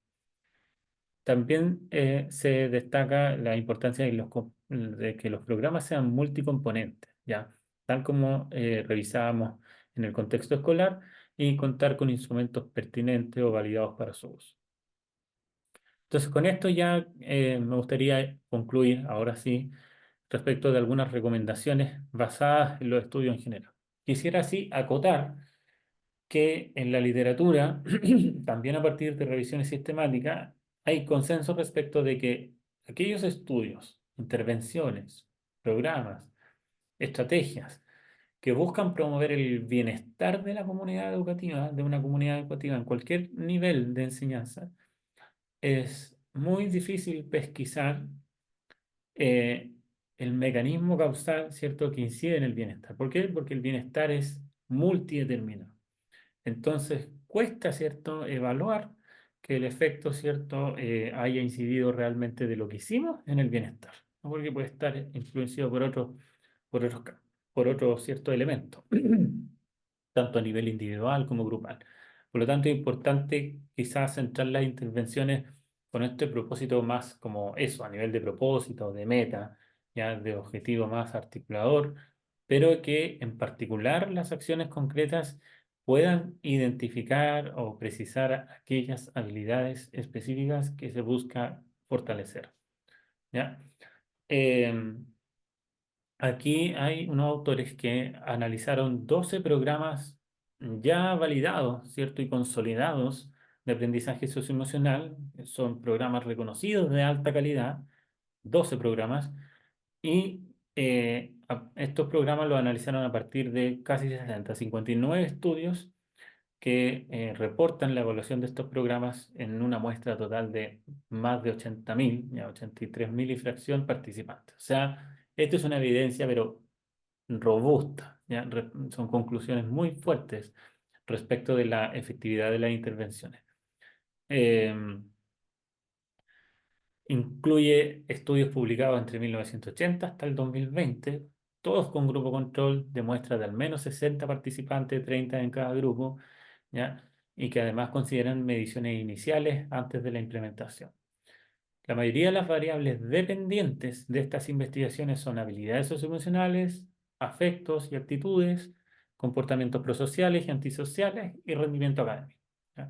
También se destaca la importancia de que los programas sean multicomponentes, ¿ya? Tal como revisábamos en el contexto escolar, y contar con instrumentos pertinentes o validados para su uso. Entonces, con esto ya me gustaría concluir, ahora sí, respecto de algunas recomendaciones basadas en los estudios en general. Quisiera así acotar que en la literatura, también a partir de revisiones sistemáticas, hay consenso respecto de que aquellos estudios, intervenciones programas, estrategias que buscan promover el bienestar de la comunidad educativa, de una comunidad educativa en cualquier nivel de enseñanza, es muy difícil pesquisar eh, el mecanismo causal, ¿cierto?, que incide en el bienestar. ¿Por qué? Porque el bienestar es multideterminado. Entonces, cuesta, ¿cierto?, evaluar que el efecto, ¿cierto?, haya incidido realmente de lo que hicimos en el bienestar, ¿no? Porque puede estar influenciado por otros, por otros ciertos elementos, tanto a nivel individual como grupal. Por lo tanto, es importante quizás centrar las intervenciones con este propósito más como eso, a nivel de propósito, de meta, ya de objetivo más articulador, pero que en particular las acciones concretas puedan identificar o precisar aquellas habilidades específicas que se busca fortalecer. ¿Ya? Em, Aquí hay unos autores que analizaron 12 programas ya validados, ¿cierto? Y consolidados de aprendizaje socioemocional. Son programas reconocidos de alta calidad, 12 programas, y estos programas los analizaron a partir de casi 59 estudios que reportan la evaluación de estos programas en una muestra total de más de 80.000, ya 83.000 y fracción participantes. O sea, esto es una evidencia, pero robusta, ¿ya? Son conclusiones muy fuertes respecto de la efectividad de las intervenciones. Eh, Incluye estudios publicados entre 1980 hasta el 2020, todos con grupo control de muestras de al menos 60 participantes, 30 en cada grupo, ¿ya? Y que además consideran mediciones iniciales antes de la implementación. La mayoría de las variables dependientes de estas investigaciones son habilidades socioemocionales, afectos y actitudes, comportamientos prosociales y antisociales y rendimiento académico, ¿ya?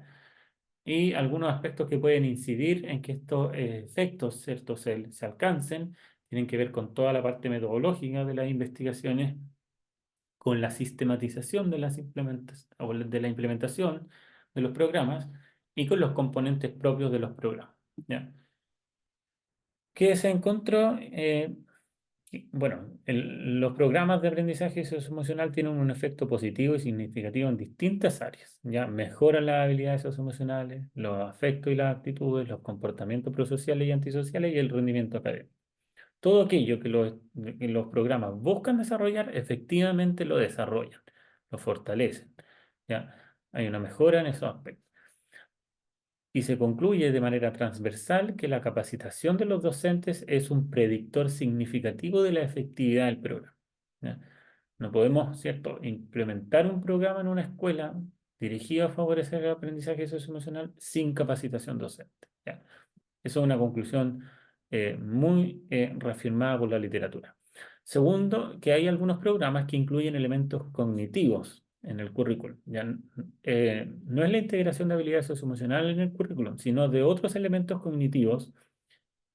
Y algunos aspectos que pueden incidir en que estos efectos, ¿cierto?, se alcancen, tienen que ver con toda la parte metodológica de las investigaciones, con la sistematización de o de la implementación de los programas y con los componentes propios de los programas, ¿ya? ¿Qué se encontró? Bueno, los programas de aprendizaje socioemocional tienen un efecto positivo y significativo en distintas áreas. Ya mejoran las habilidades socioemocionales, los afectos y las actitudes, los comportamientos prosociales y antisociales y el rendimiento académico. Todo aquello que los programas buscan desarrollar, efectivamente lo desarrollan, lo fortalecen. Ya hay una mejora en esos aspectos. Y se concluye de manera transversal que la capacitación de los docentes es un predictor significativo de la efectividad del programa, ¿ya? No podemos, ¿cierto?, implementar un programa en una escuela dirigido a favorecer el aprendizaje socioemocional sin capacitación docente, ¿ya? Eso es una conclusión muy reafirmada por la literatura. Segundo, que hay algunos programas que incluyen elementos cognitivos en el currículum. Ya, no es la integración de habilidades socioemocionales en el currículum, sino de otros elementos cognitivos,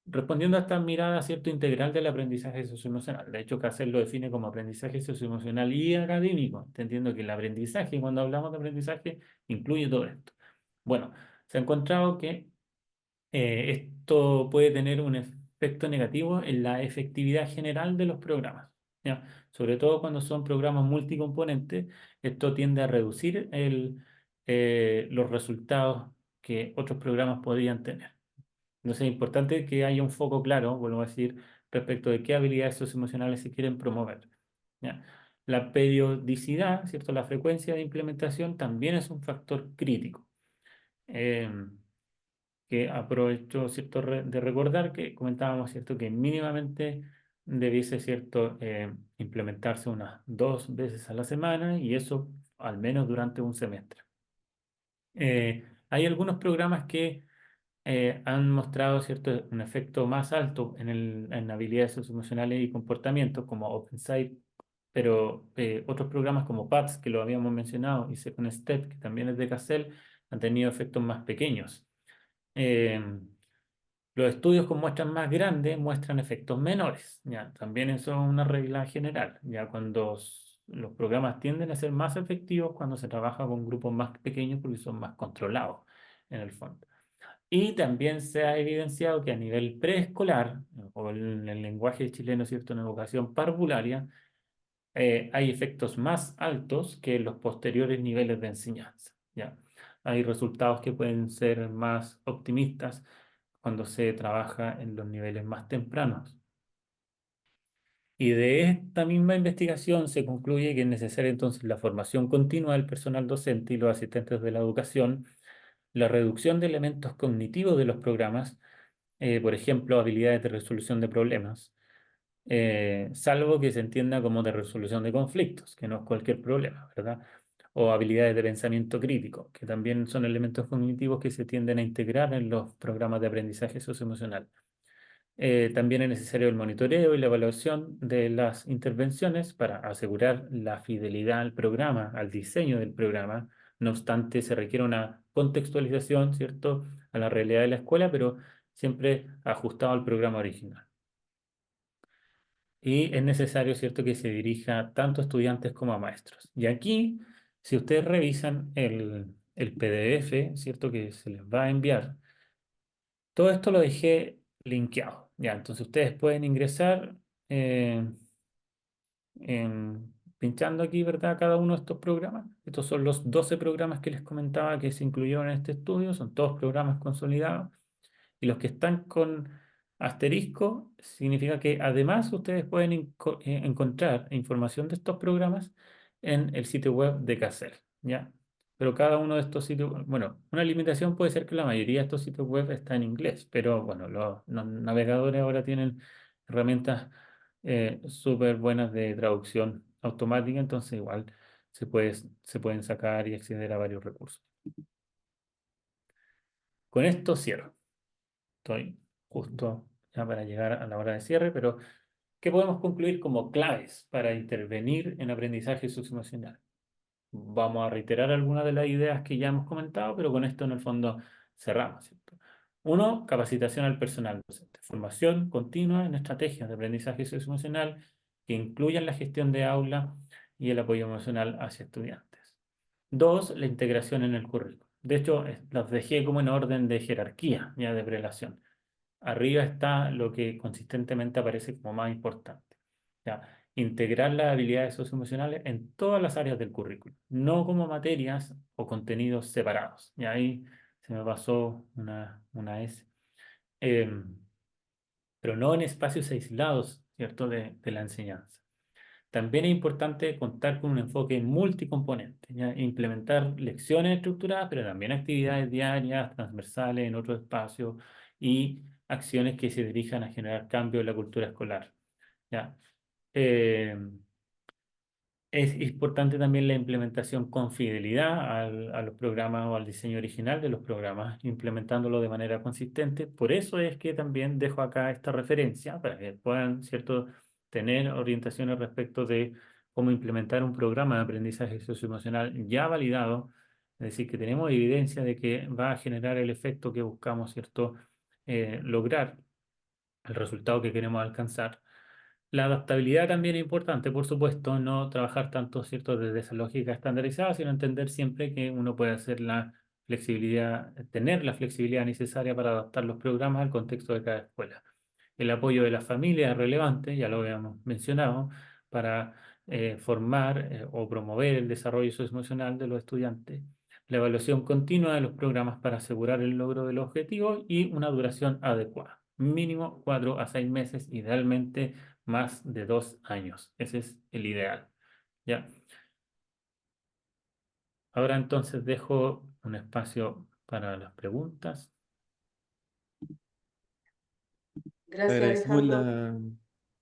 respondiendo a esta mirada, ¿cierto?, integral del aprendizaje socioemocional. De hecho, Casel lo define como aprendizaje socioemocional y académico, entendiendo que el aprendizaje, cuando hablamos de aprendizaje, incluye todo esto. Bueno, se ha encontrado que esto puede tener un efecto negativo en la efectividad general de los programas, ¿ya? Sobre todo cuando son programas multicomponentes, esto tiende a reducir los resultados que otros programas podrían tener. Entonces es importante que haya un foco claro, vuelvo a decir, respecto de qué habilidades socioemocionales se quieren promover, ¿ya? La periodicidad, ¿cierto? La frecuencia de implementación también es un factor crítico. Que aprovecho, ¿cierto?, de recordar que comentábamos, ¿cierto?, que mínimamente debiese, ¿cierto?, implementarse unas 2 veces a la semana y eso al menos durante un semestre. Hay algunos programas que han mostrado, ¿cierto?, un efecto más alto en habilidades socioemocionales y comportamientos como OpenSite, pero otros programas como PATS, que lo habíamos mencionado, y Second Step, que también es de CASEL, han tenido efectos más pequeños. Eh, los estudios con muestras más grandes muestran efectos menores, ¿ya? También eso es una regla general, ya cuando los programas tienden a ser más efectivos cuando se trabaja con grupos más pequeños porque son más controlados en el fondo. Y también se ha evidenciado que a nivel preescolar, o en el lenguaje chileno, ¿cierto?, en educación parvularia, hay efectos más altos que en los posteriores niveles de enseñanza, ¿ya? Hay resultados que pueden ser más optimistas cuando se trabaja en los niveles más tempranos. Y de esta misma investigación se concluye que es necesaria entonces la formación continua del personal docente y los asistentes de la educación, la reducción de elementos cognitivos de los programas, por ejemplo, habilidades de resolución de problemas, salvo que se entienda como de resolución de conflictos, que no es cualquier problema, ¿verdad? O habilidades de pensamiento crítico, que también son elementos cognitivos que se tienden a integrar en los programas de aprendizaje socioemocional. También es necesario el monitoreo y la evaluación de las intervenciones para asegurar la fidelidad al programa, al diseño del programa. No obstante, se requiere una contextualización, ¿cierto?, a la realidad de la escuela, pero siempre ajustado al programa original. Y es necesario, ¿cierto?, que se dirija tanto a estudiantes como a maestros. Y aquí, si ustedes revisan el PDF, ¿cierto?, que se les va a enviar, todo esto lo dejé linkeado. Ya, entonces ustedes pueden ingresar eh, pinchando aquí, ¿verdad?, cada uno de estos programas. Estos son los 12 programas que les comentaba que se incluyeron en este estudio, son todos programas consolidados. Y los que están con asterisco significa que además ustedes pueden encontrar información de estos programas en el sitio web de CASER, ¿ya? Pero cada uno de estos sitios, bueno, una limitación puede ser que la mayoría de estos sitios web está en inglés, pero bueno, los navegadores ahora tienen herramientas súper buenas de traducción automática, entonces igual se pueden sacar y acceder a varios recursos. Con esto cierro. Estoy justo ya para llegar a la hora de cierre, pero ¿qué podemos concluir como claves para intervenir en aprendizaje socioemocional? Vamos a reiterar algunas de las ideas que ya hemos comentado, pero con esto en el fondo cerramos, ¿cierto? Uno, capacitación al personal docente, formación continua en estrategias de aprendizaje socioemocional que incluyan la gestión de aula y el apoyo emocional hacia estudiantes. Dos, la integración en el currículo. De hecho, los dejé como en orden de jerarquía, ya de prelación. Arriba está lo que consistentemente aparece como más importante. Ya, integrar las habilidades socioemocionales en todas las áreas del currículo, no como materias o contenidos separados. Y ahí se me pasó una S. Em, pero no en espacios aislados, ¿cierto?, de la enseñanza. También es importante contar con un enfoque multicomponente, ¿ya? Implementar lecciones estructuradas, pero también actividades diarias, transversales en otros espacios y acciones que se dirijan a generar cambio en la cultura escolar, ¿ya? Eh, es importante también la implementación con fidelidad a los programas o al diseño original de los programas, implementándolo de manera consistente. Por eso es que también dejo acá esta referencia para que puedan, ¿cierto?, tener orientaciones respecto de cómo implementar un programa de aprendizaje socioemocional ya validado, es decir, que tenemos evidencia de que va a generar el efecto que buscamos, ¿cierto?, lograr, el resultado que queremos alcanzar. La adaptabilidad también es importante, por supuesto, no trabajar tanto, ¿cierto?, desde esa lógica estandarizada, sino entender siempre que uno puede hacer la flexibilidad, tener la flexibilidad necesaria para adaptar los programas al contexto de cada escuela. El apoyo de la familia es relevante, ya lo habíamos mencionado, para formar o promover el desarrollo socioemocional de los estudiantes. La evaluación continua de los programas para asegurar el logro de los objetivos y una duración adecuada. Mínimo 4 a 6 meses, idealmente más de 2 años. Ese es el ideal. ¿Ya? Ahora entonces dejo un espacio para las preguntas. Gracias, Agradecemos Alejandro.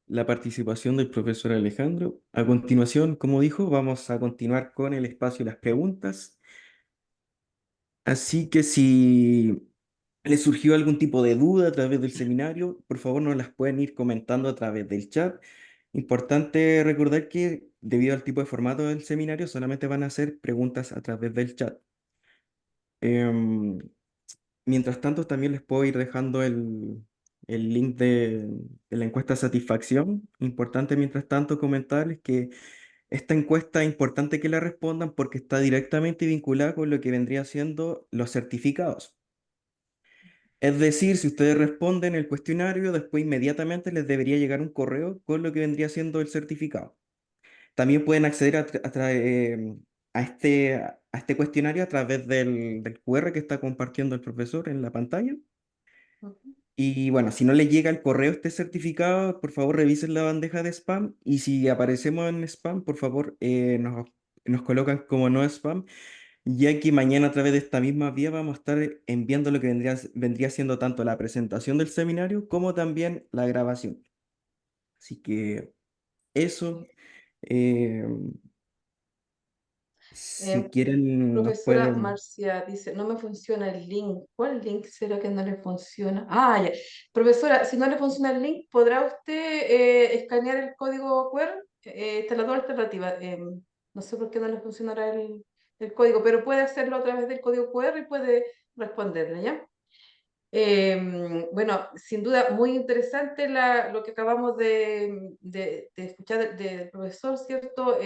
la participación del profesor Alejandro. A continuación, como dijo, vamos a continuar con el espacio de las preguntas. Así que si les surgió algún tipo de duda a través del seminario, por favor nos las pueden ir comentando a través del chat. Importante recordar que debido al tipo de formato del seminario, solamente van a hacer preguntas a través del chat. Em, Mientras tanto, también les puedo ir dejando el link de la encuesta de satisfacción. Importante, mientras tanto, comentarles que esta encuesta es importante que la respondan porque está directamente vinculada con lo que vendría siendo los certificados. Es decir, si ustedes responden el cuestionario, después inmediatamente les debería llegar un correo con lo que vendría siendo el certificado. También pueden acceder a este cuestionario a través del QR que está compartiendo el profesor en la pantalla. Ujú. Y bueno, si no les llega el correo este certificado, por favor revisen la bandeja de spam. Y si aparecemos en spam, por favor nos colocan como no spam, ya que mañana a través de esta misma vía vamos a estar enviando lo que vendría siendo tanto la presentación del seminario como también la grabación. Así que eso, eh, si Eh, quieren, nos Profesora pueden... Marcia dice, no me funciona el link. ¿Cuál link será que no le funciona? Ah, ya. Profesora, si no le funciona el link, ¿podrá usted escanear el código QR? Está las dos alternativas. No sé por qué no le funcionará el código, pero puede hacerlo a través del código QR y puede responderle, ¿ya? Bueno, sin duda, muy interesante lo que acabamos de escuchar del profesor, ¿cierto?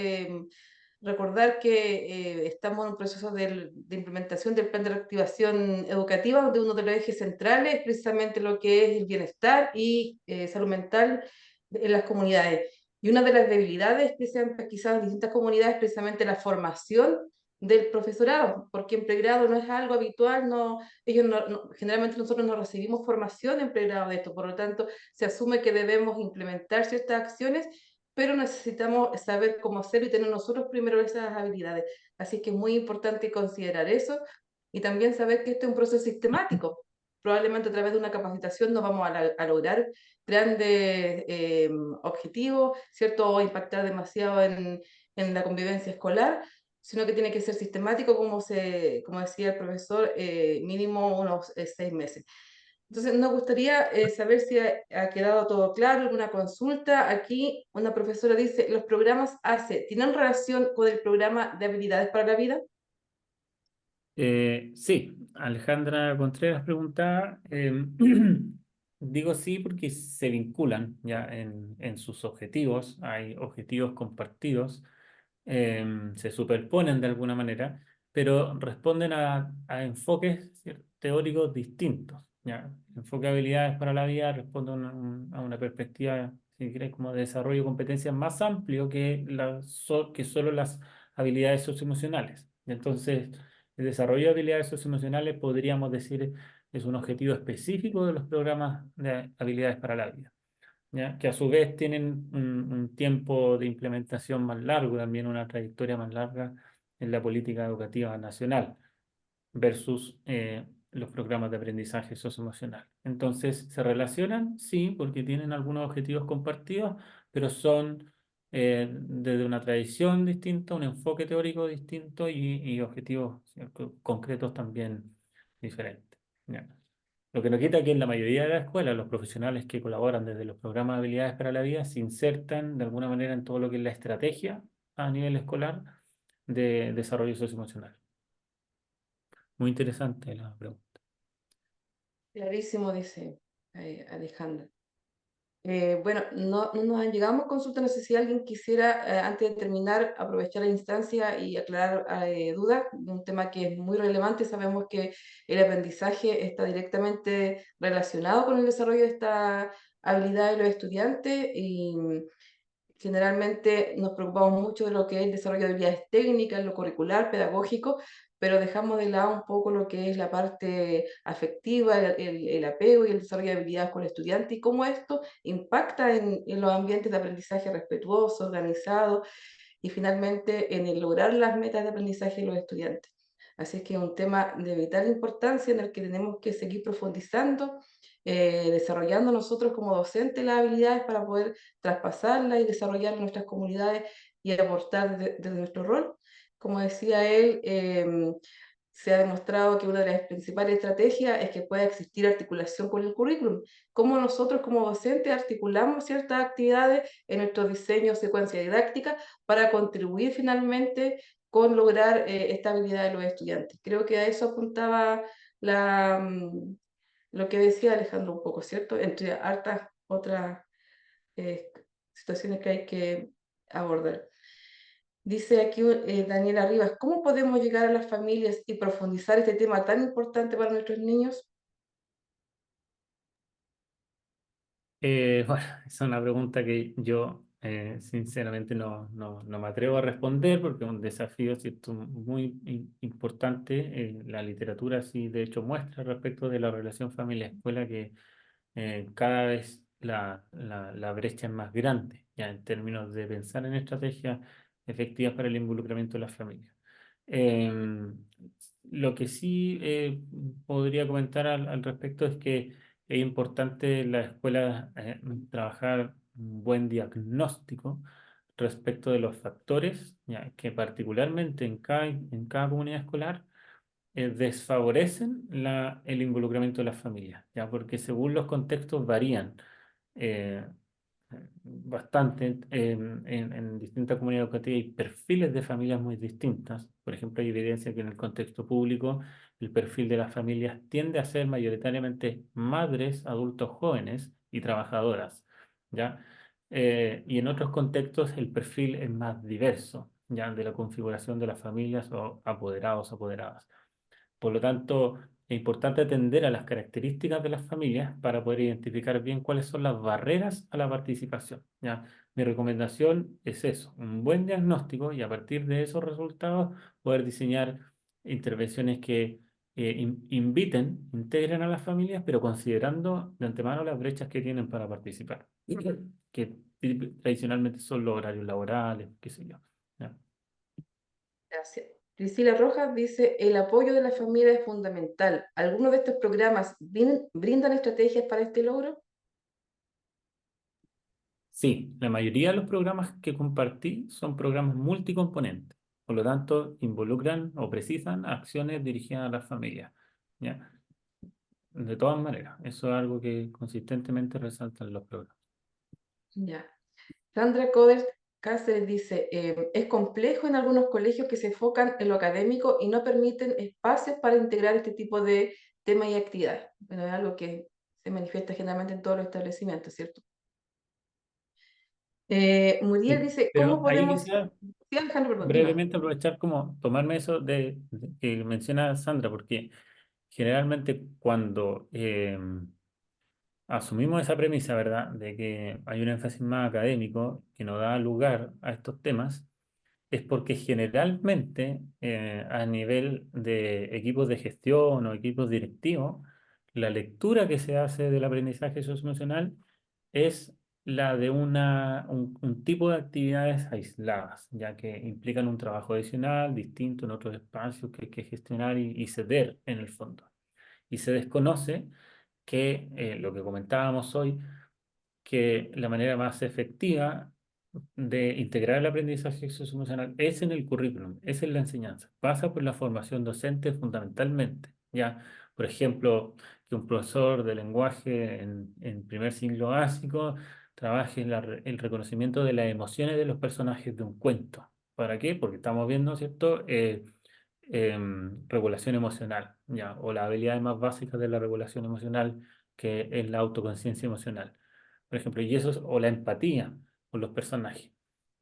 Recordar que estamos en un proceso de implementación del plan de reactivación educativa, donde uno de los ejes centrales es precisamente lo que es el bienestar y salud mental en las comunidades. Y una de las debilidades, precisamente, quizás en distintas comunidades, es precisamente la formación del profesorado, porque en pregrado no es algo habitual, no, generalmente nosotros no recibimos formación en pregrado de esto, por lo tanto se asume que debemos implementar ciertas acciones, pero necesitamos saber cómo hacerlo y tener nosotros primero esas habilidades. Así que es muy importante considerar eso y también saber que este es un proceso sistemático. Probablemente a través de una capacitación no vamos a lograr grandes objetivos, ¿cierto? O impactar demasiado en la convivencia escolar, sino que tiene que ser sistemático, como decía el profesor, mínimo unos 6 meses. Entonces, nos gustaría saber si ha quedado todo claro, alguna consulta. Aquí una profesora dice, ¿los programas ACE tienen relación con el programa de habilidades para la vida? Sí, Alejandra Contreras preguntaba, digo sí porque se vinculan ya en sus objetivos, hay objetivos compartidos, se superponen de alguna manera, pero responden a enfoques teóricos distintos. ¿Ya? Enfoque de habilidades para la vida responde a una perspectiva, si querés, como de desarrollo de competencias más amplio que solo las habilidades socioemocionales. Entonces, el desarrollo de habilidades socioemocionales podríamos decir es un objetivo específico de los programas de habilidades para la vida. ¿Ya? Que a su vez tienen un tiempo de implementación más largo, también una trayectoria más larga en la política educativa nacional versus los programas de aprendizaje socioemocional. Entonces, ¿se relacionan? Sí, porque tienen algunos objetivos compartidos, pero son desde una tradición distinta, un enfoque teórico distinto y objetivos, ¿cierto?, concretos también diferentes. ¿Ya? Lo que no quita que en la mayoría de las escuelas los profesionales que colaboran desde los programas de habilidades para la vida se insertan de alguna manera en todo lo que es la estrategia a nivel escolar de desarrollo socioemocional. Muy interesante la pregunta. Clarísimo, dice Alejandra. Bueno, no nos han llegado más consultas, no sé si alguien quisiera, antes de terminar, aprovechar la instancia y aclarar dudas de un tema que es muy relevante. Sabemos que el aprendizaje está directamente relacionado con el desarrollo de esta habilidad de los estudiantes y generalmente nos preocupamos mucho de lo que es el desarrollo de habilidades técnicas, lo curricular, pedagógico, pero dejamos de lado un poco lo que es la parte afectiva, el apego y el desarrollo de habilidades con el estudiante y cómo esto impacta en los ambientes de aprendizaje respetuoso, organizado y finalmente en el lograr las metas de aprendizaje de los estudiantes. Así es que es un tema de vital importancia en el que tenemos que seguir profundizando, desarrollando nosotros como docentes las habilidades para poder traspasarlas y desarrollar en nuestras comunidades y aportar desde nuestro rol. Como decía él, se ha demostrado que una de las principales estrategias es que pueda existir articulación con el currículum. Cómo nosotros como docentes articulamos ciertas actividades en nuestro diseño, secuencia didáctica, para contribuir finalmente con lograr esta habilidad de los estudiantes. Creo que a eso apuntaba la, mm, lo que decía Alejandro un poco, ¿cierto? Entre hartas otras eh, situaciones que hay que abordar. Dice aquí Daniela Rivas, ¿cómo podemos llegar a las familias y profundizar este tema tan importante para nuestros niños? Bueno, es una pregunta que yo sinceramente no me atrevo a responder porque es un desafío, ¿cierto?, muy importante. La literatura sí de hecho muestra respecto de la relación familia-escuela que cada vez la brecha es más grande, ya en términos de pensar en estrategias efectivas para el involucramiento de las familias. Em, lo que sí podría comentar al respecto es que es importante en la escuela trabajar un buen diagnóstico respecto de los factores ya, que particularmente en cada comunidad escolar desfavorecen el involucramiento de las familias, ¿ya? Porque según los contextos varían eh, bastante en distintas comunidades educativas hay perfiles de familias muy distintas. Por ejemplo, hay evidencia que en el contexto público el perfil de las familias tiende a ser mayoritariamente madres, adultos jóvenes y trabajadoras, ¿ya? Y en otros contextos el perfil es más diverso, ¿ya? De la configuración de las familias o apoderados, apoderadas. Por lo tanto, es importante atender a las características de las familias para poder identificar bien cuáles son las barreras a la participación, ¿ya? Mi recomendación es eso, un buen diagnóstico y a partir de esos resultados poder diseñar intervenciones que inviten, integren a las familias, pero considerando de antemano las brechas que tienen para participar, que tradicionalmente son los horarios laborales, qué sé yo, ¿ya? Gracias. Priscila Rojas dice, el apoyo de la familia es fundamental. ¿Algunos de estos programas brindan estrategias para este logro? Sí, la mayoría de los programas que compartí son programas multicomponentes, por lo tanto, involucran o precisan acciones dirigidas a las familias, ¿ya? De todas maneras, eso es algo que consistentemente resaltan los programas. Ya. Sandra Coder Cáceres dice, es complejo en algunos colegios que se enfocan en lo académico y no permiten espacios para integrar este tipo de temas y actividades. Bueno, es algo que se manifiesta generalmente en todos los establecimientos, ¿cierto? Muriel Sí, dice, ¿cómo pero ahí podemos...? quisiera Sí, Alejandro, perdón, dime. brevemente aprovechar como tomarme eso que menciona Sandra, porque generalmente cuando asumimos esa premisa, ¿verdad?, de que hay un énfasis más académico que no da lugar a estos temas, es porque generalmente a nivel de equipos de gestión o equipos directivos, la lectura que se hace del aprendizaje socioemocional es la de un tipo de actividades aisladas, ya que implican un trabajo adicional, distinto en otros espacios que hay que gestionar y ceder en el fondo. Y se desconoce que lo que comentábamos hoy, que la manera más efectiva de integrar el aprendizaje socioemocional es en el currículum, es en la enseñanza, pasa por la formación docente fundamentalmente, ¿ya? Por ejemplo, que un profesor de lenguaje en primer siglo básico trabaje en el reconocimiento de las emociones de los personajes de un cuento. ¿Para qué? Porque estamos viendo, ¿cierto? Regulación emocional, ¿ya? O las habilidades más básicas de la regulación emocional, que es la autoconciencia emocional, por ejemplo, y eso o la empatía con los personajes,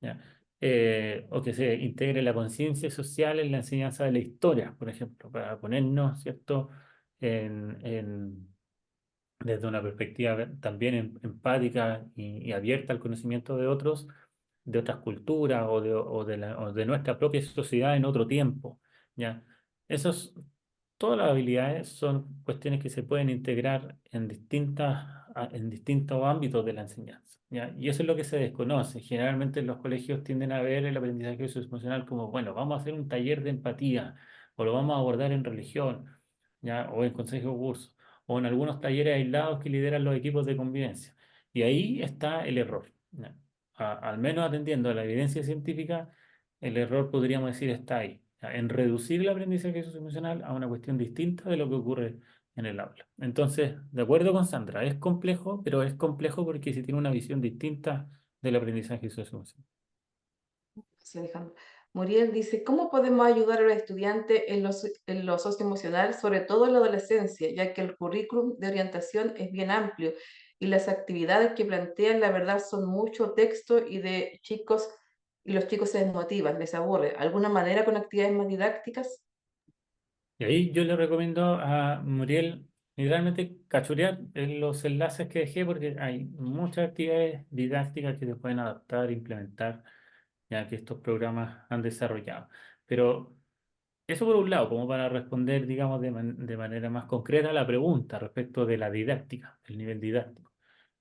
¿ya? O que se integre la conciencia social en la enseñanza de la historia, por ejemplo, para ponernos, ¿cierto?, desde una perspectiva también empática y abierta al conocimiento de otros, de otras culturas o de nuestra propia sociedad en otro tiempo, ¿ya? Esos, todas las habilidades son cuestiones que se pueden integrar en distintos ámbitos de la enseñanza, ¿ya? Y eso es lo que se desconoce. Generalmente los colegios tienden a ver el aprendizaje socioemocional como, bueno, vamos a hacer un taller de empatía o lo vamos a abordar en religión, ¿ya? O en consejo de curso o en algunos talleres aislados que lideran los equipos de convivencia. Y ahí está el error, ¿ya? Al menos atendiendo a la evidencia científica, el error podríamos decir está ahí, ¿ya? En reducir el aprendizaje socioemocional a una cuestión distinta de lo que ocurre en el aula. Entonces, de acuerdo con Sandra, es complejo, pero es complejo porque se tiene una visión distinta del aprendizaje socioemocional. Sí, Alejandro. Muriel dice, ¿cómo podemos ayudar a los estudiantes en lo socioemocional, sobre todo en la adolescencia, ya que el currículum de orientación es bien amplio y las actividades que plantean, la verdad, son mucho texto y los chicos se desmotivan, les aburre. ¿Alguna manera con actividades más didácticas? Y ahí yo le recomiendo a Muriel literalmente cachurear en los enlaces que dejé porque hay muchas actividades didácticas que se pueden adaptar, implementar, ya que estos programas han desarrollado. Pero eso por un lado, como para responder, digamos, de manera más concreta a la pregunta respecto de la didáctica, el nivel didáctico.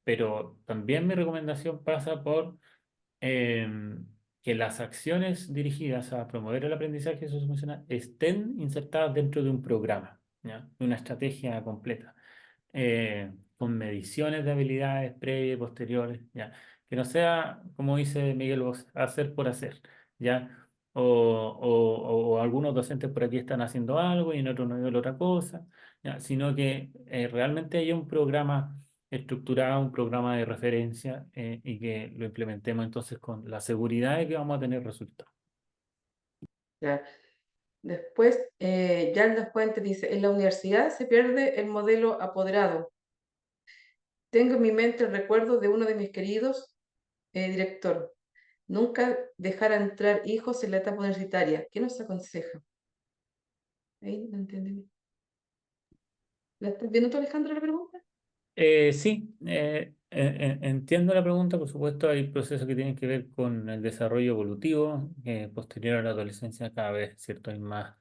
Pero también mi recomendación pasa por que las acciones dirigidas a promover el aprendizaje socioemocional estén insertadas dentro de un programa, ¿ya? De una estrategia completa, con mediciones de habilidades previas y posteriores, ¿ya? Que no sea, como dice Miguel Bos, hacer por hacer, ¿ya? O algunos docentes por aquí están haciendo algo y en otro no otra cosa, ¿ya? Sino que realmente haya un programa estructurado, un programa de referencia, y que lo implementemos entonces con la seguridad de que vamos a tener resultados. Ya. Después, Yalda Fuentes dice, en la universidad se pierde el modelo apoderado. Tengo en mi mente el recuerdo de uno de mis queridos director. Nunca dejar entrar hijos en la etapa universitaria. ¿Qué nos aconseja? Ahí no entendí. ¿La estás viendo tú, Alejandra, la pregunta? Sí, entiendo la pregunta. Por supuesto, hay procesos que tienen que ver con el desarrollo evolutivo, posterior a la adolescencia. Cada vez, ¿cierto?, hay más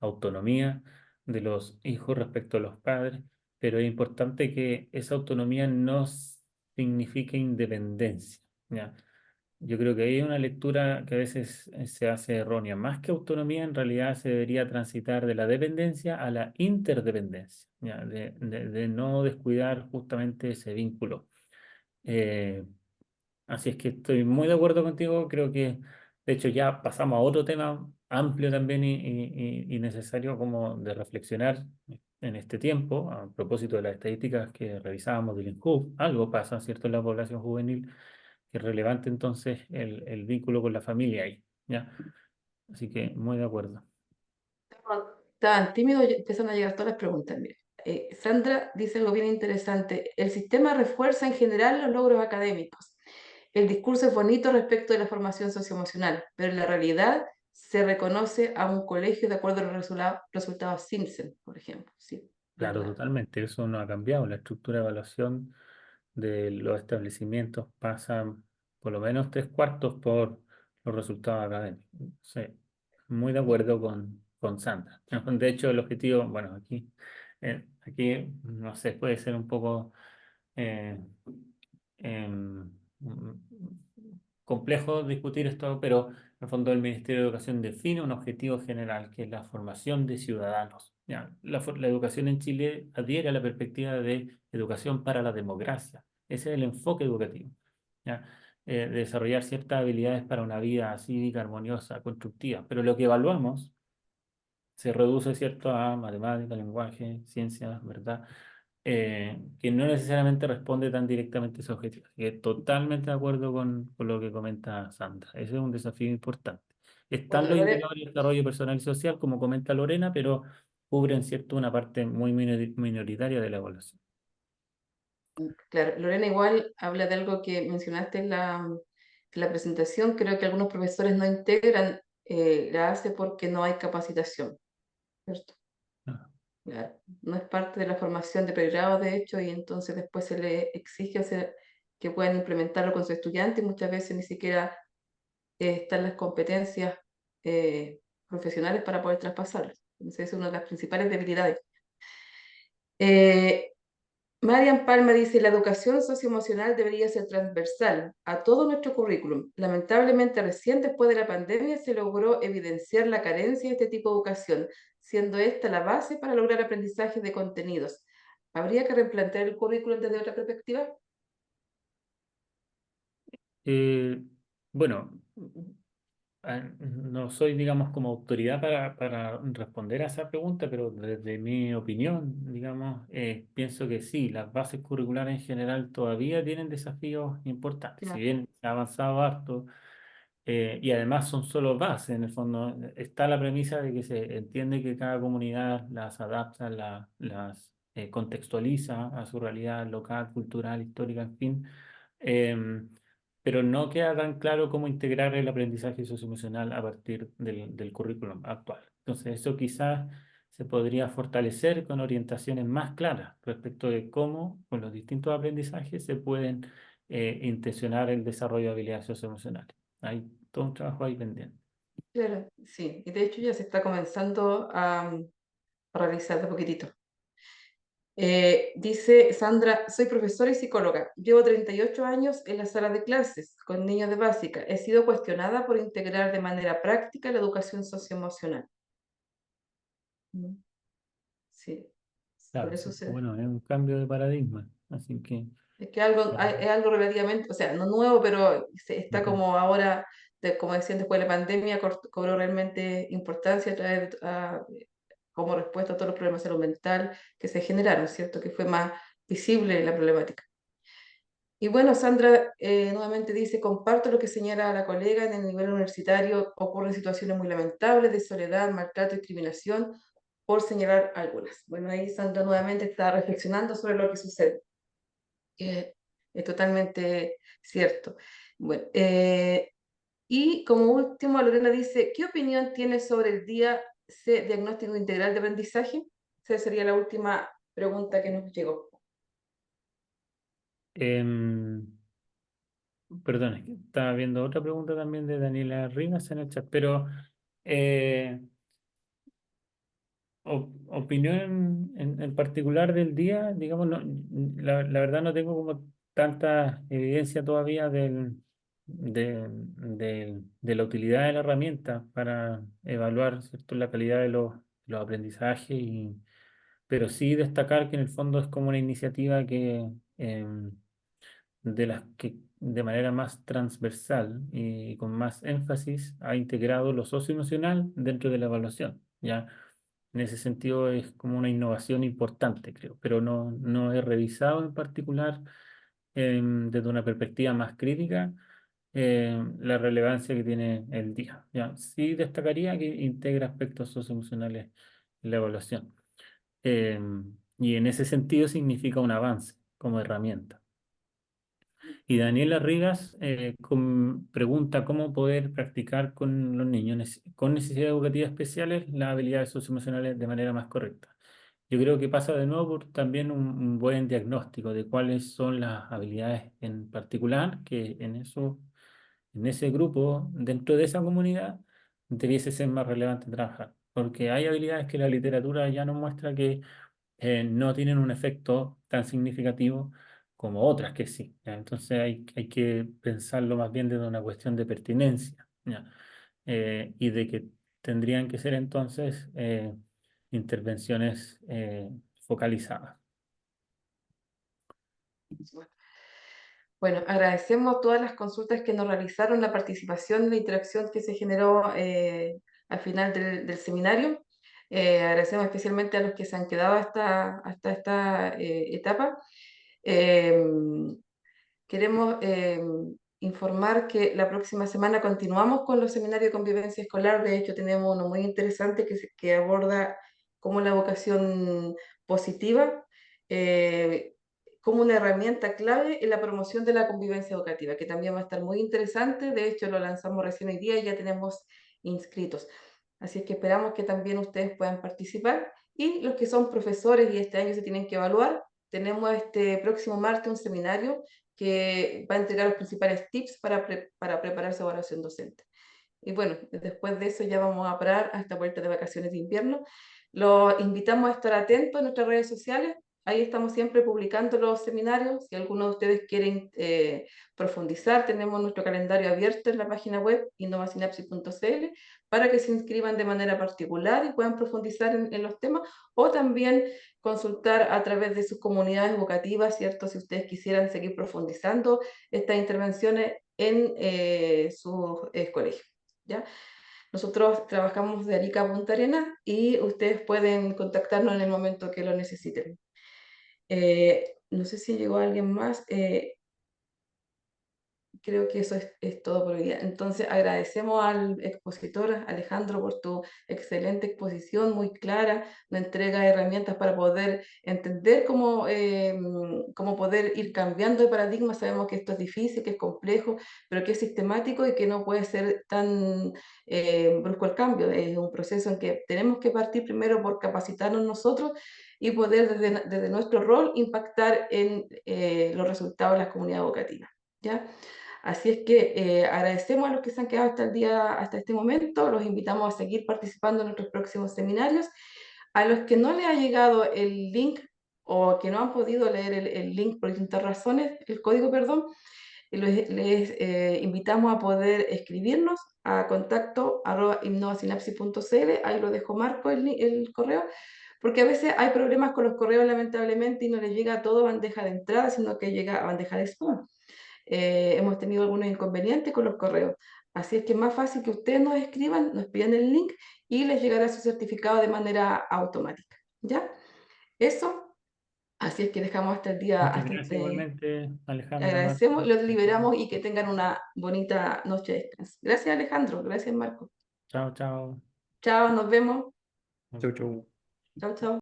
autonomía de los hijos respecto a los padres, pero es importante que esa autonomía no signifique independencia, ¿ya? Yo creo que hay una lectura que a veces se hace errónea. Más que autonomía, en realidad se debería transitar de la dependencia a la interdependencia, ¿ya? De no descuidar justamente ese vínculo. Eh, Así es que estoy muy de acuerdo contigo. Creo que, de hecho, ya pasamos a otro tema amplio también y necesario como de reflexionar en este tiempo, a propósito de las estadísticas que revisábamos del INJUV. Algo pasa, ¿cierto?, en la población juvenil, que es relevante entonces el vínculo con la familia ahí, ¿ya? Así que muy de acuerdo. Estaban tímidos y empiezan a llegar todas las preguntas. Mira. Sandra dice algo bien interesante. El sistema refuerza en general los logros académicos. El discurso es bonito respecto de la formación socioemocional, pero en la realidad se reconoce a un colegio de acuerdo a los resultados Simpson, por ejemplo. Sí, Claro, verdad. totalmente. Eso no ha cambiado. La estructura de evaluación de los establecimientos pasa por lo menos tres cuartos por los resultados académicos. Sí, muy de acuerdo con Sandra. De hecho, el objetivo, bueno, aquí no sé, puede ser un poco eh, em, complejo discutir esto, pero en el fondo el Ministerio de Educación define un objetivo general, que es la formación de ciudadanos. ¿Ya? La educación en Chile adhiere a la perspectiva de educación para la democracia. Ese es el enfoque educativo, ¿ya? Desarrollar ciertas habilidades para una vida cívica, armoniosa, constructiva. Pero lo que evaluamos se reduce, ¿cierto?, a matemática, lenguaje, ciencias, ¿verdad? Que no necesariamente responde tan directamente a ese objetivo. Así que totalmente de acuerdo con lo que comenta Sandra. Ese es un desafío importante. Están Bueno, los indicadores de desarrollo personal y social, como comenta Lorena, pero cubren, ¿cierto?, una parte muy minoritaria de la evaluación. claro, Lorena igual habla de algo que mencionaste en la presentación. Creo que algunos profesores no integran la ACE porque no hay capacitación, ¿cierto? Ah, Claro, no es parte de la formación de pregrado, de hecho, y entonces después se le exige que puedan implementarlo con sus estudiantes y muchas veces ni siquiera están las competencias profesionales para poder traspasarlas. Entonces, es una de las principales debilidades. Eh, Marian Palma dice, la educación socioemocional debería ser transversal a todo nuestro currículum. Lamentablemente, recién después de la pandemia se logró evidenciar la carencia de este tipo de educación, siendo esta la base para lograr aprendizaje de contenidos. ¿Habría que replantear el currículum desde otra perspectiva? eh, bueno, no soy, digamos, como autoridad para responder a esa pregunta, pero desde mi opinión, digamos, pienso que sí, las bases curriculares en general todavía tienen desafíos importantes. Si Ya. bien se ha avanzado harto, y además son solo bases, en el fondo, está la premisa de que se entiende que cada comunidad las adapta, las contextualiza a su realidad local, cultural, histórica, en fin. Em, pero no queda tan claro cómo integrar el aprendizaje socioemocional a partir del currículum actual. Entonces, eso quizás se podría fortalecer con orientaciones más claras respecto de cómo con los distintos aprendizajes se pueden intencionar el desarrollo de habilidades socioemocionales. Hay todo un trabajo ahí pendiente. Claro, sí, y de hecho ya se está comenzando a realizar de poquitito. Dice Sandra, soy profesora y psicóloga. Llevo 38 años en la sala de clases con niños de básica. He sido cuestionada por integrar de manera práctica la educación socioemocional. Mm, sí, por Claro, eso sí, bueno, es un cambio de paradigma, así que... es que algo, es algo relativamente, o sea, no nuevo, pero está Ujú. como ahora, como decían después de la pandemia, cobró realmente importancia a través como respuesta a todos los problemas de salud mental que se generaron, ¿cierto? Que fue más visible la problemática. Y bueno, Sandra nuevamente dice, comparto lo que señala la colega, en el nivel universitario ocurren situaciones muy lamentables de soledad, maltrato, discriminación, por señalar algunas. Bueno, ahí Sandra nuevamente está reflexionando sobre lo que sucede, que es totalmente cierto. Bueno, y como último, Lorena dice, ¿qué opinión tienes sobre el día C diagnóstico integral de aprendizaje? Esa sería la última pregunta que nos llegó. Em, Perdón, es que estaba viendo otra pregunta también de Daniela Rivas en el chat, pero eh, opinión en particular del día, digamos, la verdad no tengo como tanta evidencia todavía de la utilidad de la herramienta para evaluar, ¿cierto?, la calidad de los aprendizajes, pero sí destacar que en el fondo es como una iniciativa que... de las que de manera más transversal y con más énfasis ha integrado lo socioemocional dentro de la evaluación. ¿Ya? En ese sentido es como una innovación importante, creo, pero no he revisado en particular desde una perspectiva más crítica la relevancia que tiene el día. ¿Ya? Sí destacaría que integra aspectos socioemocionales en la evaluación. Y en ese sentido significa un avance como herramienta. Y Daniela Rivas pregunta cómo poder practicar con los niños con necesidades educativas especiales las habilidades socioemocionales de manera más correcta. Yo creo que pasa de nuevo por también un buen diagnóstico de cuáles son las habilidades en particular que en ese grupo, dentro de esa comunidad, debiese ser más relevante trabajar. Porque hay habilidades que la literatura ya nos muestra que no tienen un efecto tan significativo como otras que sí. ¿Ya? Entonces hay que pensarlo más bien desde una cuestión de pertinencia, ¿ya? Y de que tendrían que ser entonces intervenciones focalizadas. Bueno, agradecemos todas las consultas que nos realizaron, la participación, la interacción que se generó al final del seminario. Agradecemos especialmente a los que se han quedado hasta esta etapa. Eh, Queremos informar que la próxima semana continuamos con los seminarios de convivencia escolar. De hecho, tenemos uno muy interesante que aborda cómo la vocación positiva como una herramienta clave en la promoción de la convivencia educativa, que también va a estar muy interesante. De hecho, lo lanzamos recién hoy día y ya tenemos inscritos. Así es que esperamos que también ustedes puedan participar. Y los que son profesores y este año se tienen que evaluar, tenemos este próximo martes un seminario que va a entregar los principales tips para preparar su evaluación docente. Y bueno, después de eso ya vamos a parar a esta vuelta de vacaciones de invierno. Los invitamos a estar atentos en nuestras redes sociales. Ahí estamos siempre publicando los seminarios. Si alguno de ustedes quieren profundizar, tenemos nuestro calendario abierto en la página web innovasinapsis.cl para que se inscriban de manera particular y puedan profundizar en los temas o también consultar a través de sus comunidades educativas, ¿cierto? Si ustedes quisieran seguir profundizando estas intervenciones en sus colegios. ¿Ya? Nosotros trabajamos de Arica a Punta Arenas y ustedes pueden contactarnos en el momento que lo necesiten. No sé si llegó alguien más. creo que eso es todo por hoy día. Entonces, agradecemos al expositor Alejandro por tu excelente exposición, muy clara, la entrega de herramientas para poder entender cómo poder ir cambiando de paradigma. Sabemos que esto es difícil, que es complejo, pero que es sistemático y que no puede ser tan brusco el cambio. Es un proceso en que tenemos que partir primero por capacitarnos nosotros y poder desde nuestro rol impactar en los resultados de las comunidades educativas. ¿Ya? Así es que agradecemos a los que se han quedado hasta este momento, los invitamos a seguir participando en nuestros próximos seminarios. A los que no les ha llegado el link o que no han podido leer el link por distintas razones, el código, perdón, les invitamos a poder escribirnos a contacto@innovasinapsis.cl, ahí lo dejo Marco el correo, porque a veces hay problemas con los correos lamentablemente y no les llega todo a bandeja de entrada, sino que llega a bandeja de spam. Hemos tenido algunos inconvenientes con los correos. Así es que es más fácil que ustedes nos escriban, nos pidan el link y les llegará su certificado de manera automática. ¿Ya? Eso, así es que dejamos Muchas gracias igualmente, Alejandra, agradecemos, Marco. los liberamos y que tengan una bonita noche de descanso. Gracias Alejandro, gracias Marco. Chao, chao. Chao, nos vemos. Chau, chau. Chao, chao.